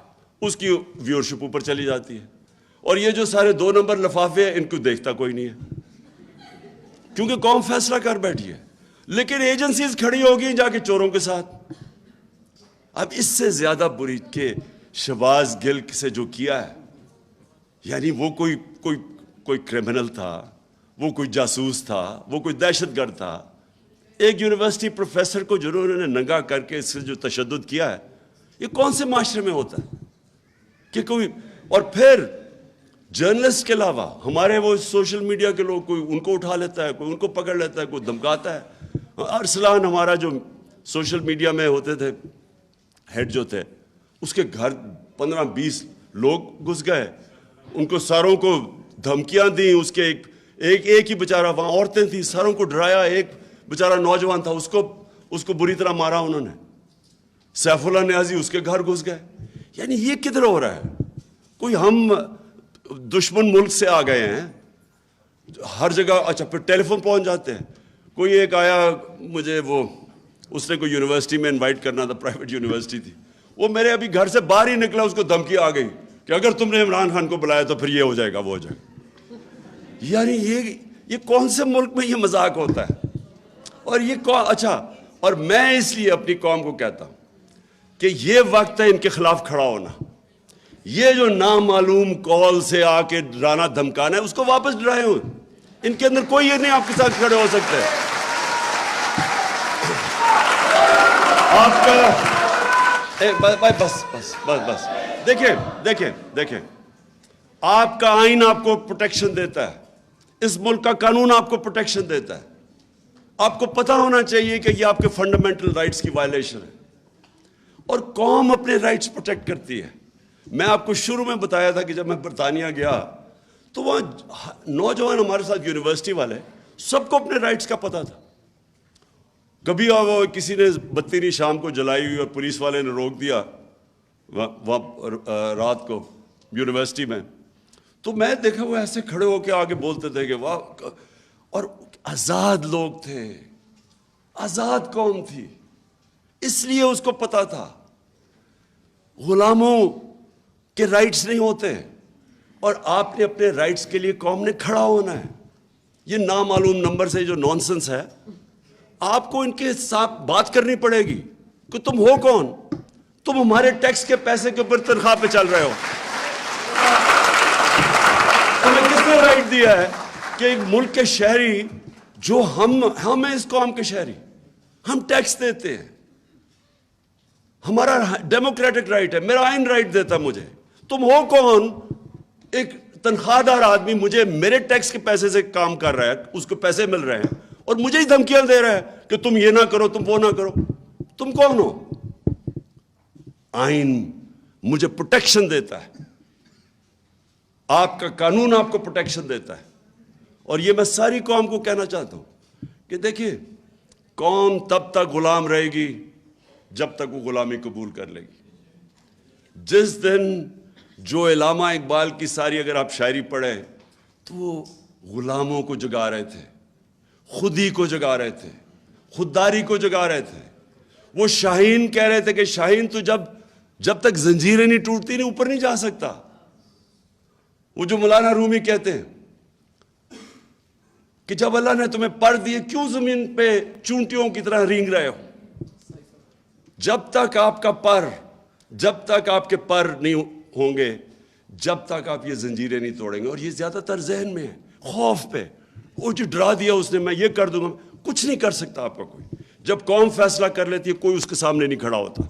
اس کی ویورشپ اوپر چلی جاتی ہے. اور یہ جو سارے 2 نمبر لفافے ہیں, ان کو دیکھتا کوئی نہیں ہے, کیونکہ قوم فیصلہ کر بیٹھی ہے. لیکن ایجنسیز کھڑی ہوگی جا کے چوروں کے ساتھ. اب اس سے زیادہ بری کہ شہباز گل سے جو کیا ہے, یعنی وہ کوئی کرمنل تھا, وہ کوئی جاسوس تھا, وہ کوئی دہشت گرد تھا. ایک یونیورسٹی پروفیسر کو جنہوں نے ننگا کر کے اس سے جو تشدد کیا ہے, یہ کون سے معاشرے میں ہوتا ہے کہ کوئی. اور پھر جرنلسٹ کے علاوہ ہمارے وہ سوشل میڈیا کے لوگ, کوئی ان کو اٹھا لیتا ہے, کوئی ان کو پکڑ لیتا ہے, کوئی دھمکاتا ہے. ارسلان ہمارا جو سوشل میڈیا میں ہوتے تھے ہیڈ جو تھے, اس کے گھر 15-20 لوگ گھس گئے, ان کو ساروں کو دھمکیاں دیں. اس کے ایک ہی بیچارہ, وہاں عورتیں تھیں, ساروں کو ڈرایا. ایک بیچارہ نوجوان تھا, اس کو بری طرح مارا انہوں نے. سیف اللہ نیازی اس کے گھر گھس گئے. یعنی یہ کدھر ہو رہا ہے؟ کوئی ہم دشمن ملک سے آ گئے ہیں ہر جگہ. اچھا پھر ٹیلی فون پہنچ جاتے ہیں. کوئی ایک آیا مجھے, اس نے کوئی یونیورسٹی میں انوائٹ کرنا تھا, پرائیویٹ یونیورسٹی تھی. وہ میرے ابھی گھر سے باہر ہی نکلا, اس کو دھمکی آ گئی کہ اگر تم نے عمران خان کو بلایا تو پھر یہ ہو جائے گا, وہ ہو جائے گا. یعنی یہ کون سے ملک میں یہ مذاق ہوتا ہے؟ اور یہ اچھا, اور میں اس لیے اپنی قوم کو کہتا ہوں کہ یہ وقت ہے ان کے خلاف کھڑا ہونا. یہ جو نامعلوم کال سے آ کے ڈرانا دھمکانا ہے, اس کو واپس ڈرائے ہوئے. ان کے اندر کوئی یہ نہیں آپ کے ساتھ کھڑے ہو سکتے. آپ کا بس دیکھیں, آپ کا آئین آپ کو پروٹیکشن دیتا ہے, اس ملک کا قانون آپ کو پروٹیکشن دیتا ہے. آپ کو پتہ ہونا چاہیے کہ یہ آپ کے فنڈامنٹل رائٹس کی وائلیشن ہے, اور قوم اپنے رائٹس پروٹیکٹ کرتی ہے. میں آپ کو شروع میں بتایا تھا کہ جب میں برطانیہ گیا تو وہاں نوجوان ہمارے ساتھ یونیورسٹی والے, سب کو اپنے رائٹس کا پتہ تھا. کبھی وہ کسی نے بتی شام کو جلائی ہوئی اور پولیس والے نے روک دیا وہاں رات کو یونیورسٹی میں, تو میں دیکھا وہ ایسے کھڑے ہو کے آگے بولتے تھے کہ واہ. اور آزاد لوگ تھے, آزاد قوم تھی, اس لیے اس کو پتا تھا غلاموں کے رائٹس نہیں ہوتے, اور آپ نے اپنے رائٹس کے لیے قوم نے کھڑا ہونا ہے. یہ نامعلوم نمبر سے جو نانسنس ہے, آپ کو ان کے ساتھ بات کرنی پڑے گی کہ تم ہو کون, تم ہمارے ٹیکس کے پیسے کے اوپر تنخواہ پہ چل رہے ہو. تمہیں کس نے رائٹ دیا ہے کہ ایک ملک کے شہری, جو ہم ہیں اس قوم کے شہری, ہم ٹیکس دیتے ہیں, ہمارا ڈیموکریٹک رائٹ ہے, میرا آئین رائٹ دیتا مجھے. تم ہو کون؟ ایک تنخواہ دار آدمی مجھے میرے ٹیکس کے پیسے سے کام کر رہا ہے, اس کو پیسے مل رہے ہیں, اور مجھے ہی دھمکیاں دے رہا ہے کہ تم یہ نہ کرو, تم وہ نہ کرو. تم کون ہو؟ آئین مجھے پروٹیکشن دیتا ہے, آپ کا قانون آپ کو پروٹیکشن دیتا ہے. اور یہ میں ساری قوم کو کہنا چاہتا ہوں کہ دیکھیے, قوم تب تک غلام رہے گی جب تک وہ غلامی قبول کر لے گی. جس دن جو علامہ اقبال کی ساری اگر آپ شاعری پڑھیں تو وہ غلاموں کو جگا رہے تھے, خودی کو جگا رہے تھے, خودداری کو جگا رہے تھے. وہ شاہین کہہ رہے تھے کہ شاہین تو جب تک زنجیریں نہیں ٹوٹتی نہیں اوپر نہیں جا سکتا. وہ جو مولانا رومی کہتے ہیں کہ جب اللہ نے تمہیں پر دیے کیوں زمین پہ چونٹیوں کی طرح رینگ رہے ہو. جب تک آپ کے پر نہیں ہوں گے, جب تک آپ یہ زنجیریں نہیں توڑیں گے. اور یہ زیادہ تر ذہن میں ہے, خوف پہ. وہ جو ڈرا دیا اس نے, میں یہ کر دوں گا, کچھ نہیں کر سکتا آپ کا کوئی. جب قوم فیصلہ کر لیتی ہے کوئی اس کے سامنے نہیں کھڑا ہوتا.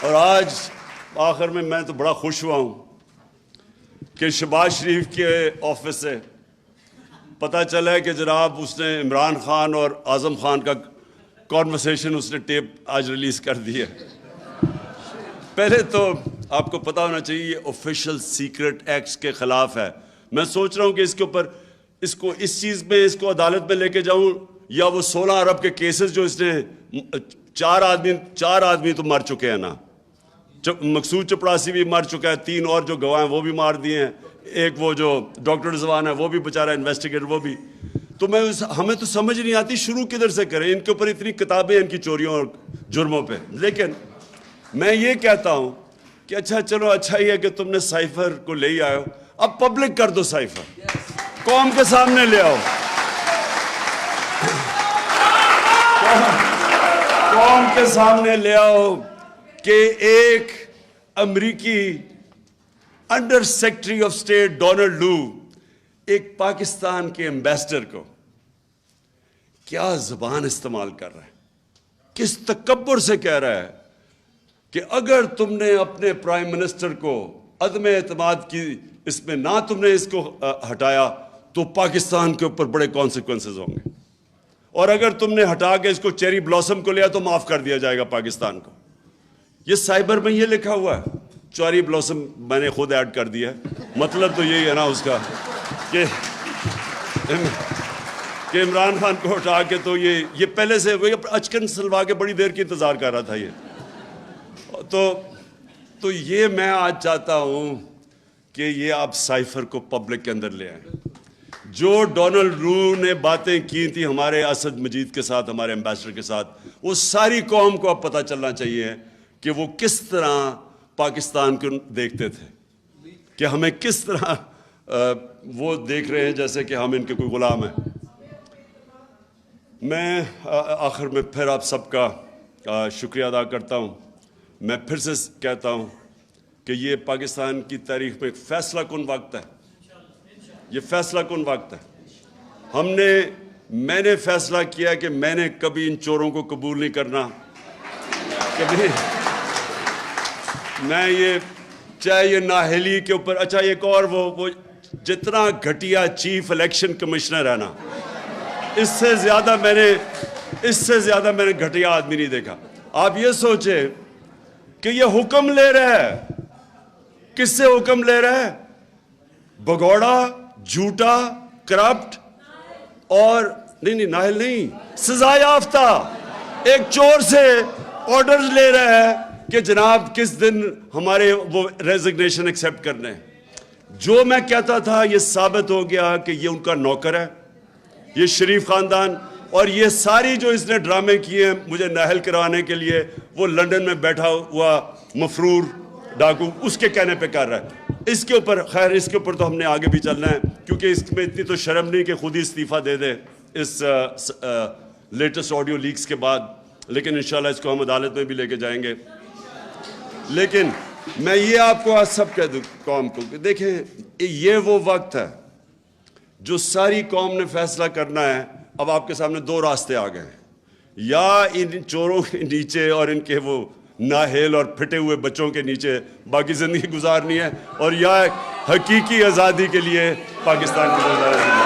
اور آج آخر میں تو بڑا خوش ہوا ہوں کہ شہباز شریف کے آفس سے پتہ چلا ہے کہ جناب اس نے عمران خان اور اعظم خان کا کانورسیشن اس نے ٹیپ آج ریلیز کر دی ہے. پہلے تو آپ کو پتہ ہونا چاہیے یہ آفیشیل سیکرٹ ایکٹس کے خلاف ہے, میں سوچ رہا ہوں کہ اس کے اوپر اس چیز میں اس کو عدالت میں لے کے جاؤں, یا وہ 16 ارب کے کیسز جو اس نے 4 آدمی تو مر چکے ہیں نا, مقصود چپڑاسی بھی مر چکا ہے, 3 اور جو گواہ ہیں وہ بھی مار دیے ہیں, ایک وہ جو ڈاکٹر رضوان ہے وہ بھی بیچارہ انویسٹیگیٹر وہ بھی. تو ہمیں تو سمجھ نہیں آتی شروع کدھر سے کریں, ان کے اوپر اتنی کتابیں ان کی چوریوں اور جرموں پہ. لیکن میں یہ کہتا ہوں کہ اچھا چلو, اچھا ہی ہے کہ تم نے سائفر کو لے ہی آئے ہو, اب پبلک کر دو سائفر, قوم کے سامنے لے آؤ, قوم کے سامنے لے آؤ کہ ایک امریکی under secretary of state Donald Lu ایک پاکستان کے ایمبیسڈر کو کیا زبان استعمال کر رہا ہے, کس تکبر سے کہہ رہا ہے کہ اگر تم نے اپنے پرائم منسٹر کو عدم اعتماد کی اس میں نہ تم نے اس کو ہٹایا تو پاکستان کے اوپر بڑے کانسیکوینسز ہوں گے, اور اگر تم نے ہٹا کے اس کو چیری بلاسم کو لیا تو معاف کر دیا جائے گا پاکستان کو. یہ سائبر میں یہ لکھا ہوا ہے, چیری بلاسم میں نے خود ایڈ کر دیا ہے, مطلب تو یہی ہے نا اس کا کہ عمران خان کو ہٹا کے تو یہ پہلے سے اچکن سلوا کے بڑی دیر کی انتظار کر رہا تھا یہ. تو یہ میں آج چاہتا ہوں کہ یہ آپ سائفر کو پبلک کے اندر لے آئیں. جو ڈونلڈ لو نے باتیں کی تھی ہمارے اسد مجید کے ساتھ, ہمارے ایمبیسڈر کے ساتھ, وہ ساری قوم کو اب پتہ چلنا چاہیے کہ وہ کس طرح پاکستان کو دیکھتے تھے, کہ ہمیں کس طرح وہ دیکھ رہے ہیں جیسے کہ ہم ان کے کوئی غلام ہیں. میں آخر میں پھر آپ سب کا شکریہ ادا کرتا ہوں. میں پھر سے کہتا ہوں کہ یہ پاکستان کی تاریخ میں ایک فیصلہ کن وقت ہے, یہ فیصلہ کن وقت ہے. میں نے فیصلہ کیا کہ میں نے کبھی ان چوروں کو قبول نہیں کرنا, کبھی میں یہ چاہے یہ نااہلی کے اوپر, اچھا ایک اور وہ جتنا گھٹیا چیف الیکشن کمشنر ہے نا, اس سے زیادہ میں نے گھٹیا آدمی نہیں دیکھا. آپ یہ سوچیں کہ یہ حکم لے رہا ہے, کس سے حکم لے رہا ہے؟ بگوڑا, جھوٹا, کرپٹ اور نہیں نااہل نہیں, سزا یافتہ ایک چور سے آرڈرز لے رہا ہے کہ جناب کس دن ہمارے وہ ریزگنیشن ایکسیپٹ کرنے ہیں. جو میں کہتا تھا یہ ثابت ہو گیا کہ یہ ان کا نوکر ہے, یہ شریف خاندان, اور یہ ساری جو اس نے ڈرامے کیے ہیں مجھے نااہل کرانے کے لیے, وہ لندن میں بیٹھا ہوا مفرور ڈاکو اس کے کہنے پہ کر رہا ہے. اس کے اوپر خیر اس کے اوپر تو ہم نے آگے بھی چلنا ہے, کیونکہ اس میں اتنی تو شرم نہیں کہ خود ہی استعفیٰ دے دے اس لیٹسٹ آڈیو لیکس کے بعد, لیکن انشاءاللہ اس کو ہم عدالت میں بھی لے کے جائیں گے. لیکن میں یہ آپ کو آج سب کہہ دوں قوم کو کہ دیکھیں یہ وہ وقت ہے جو ساری قوم نے فیصلہ کرنا ہے. اب آپ کے سامنے 2 راستے آ گئے ہیں, یا ان چوروں کے نیچے اور ان کے وہ نااہل اور پھٹے ہوئے بچوں کے نیچے باقی زندگی گزارنی ہے, اور یا حقیقی آزادی کے لیے پاکستان کی گزارنی ہے.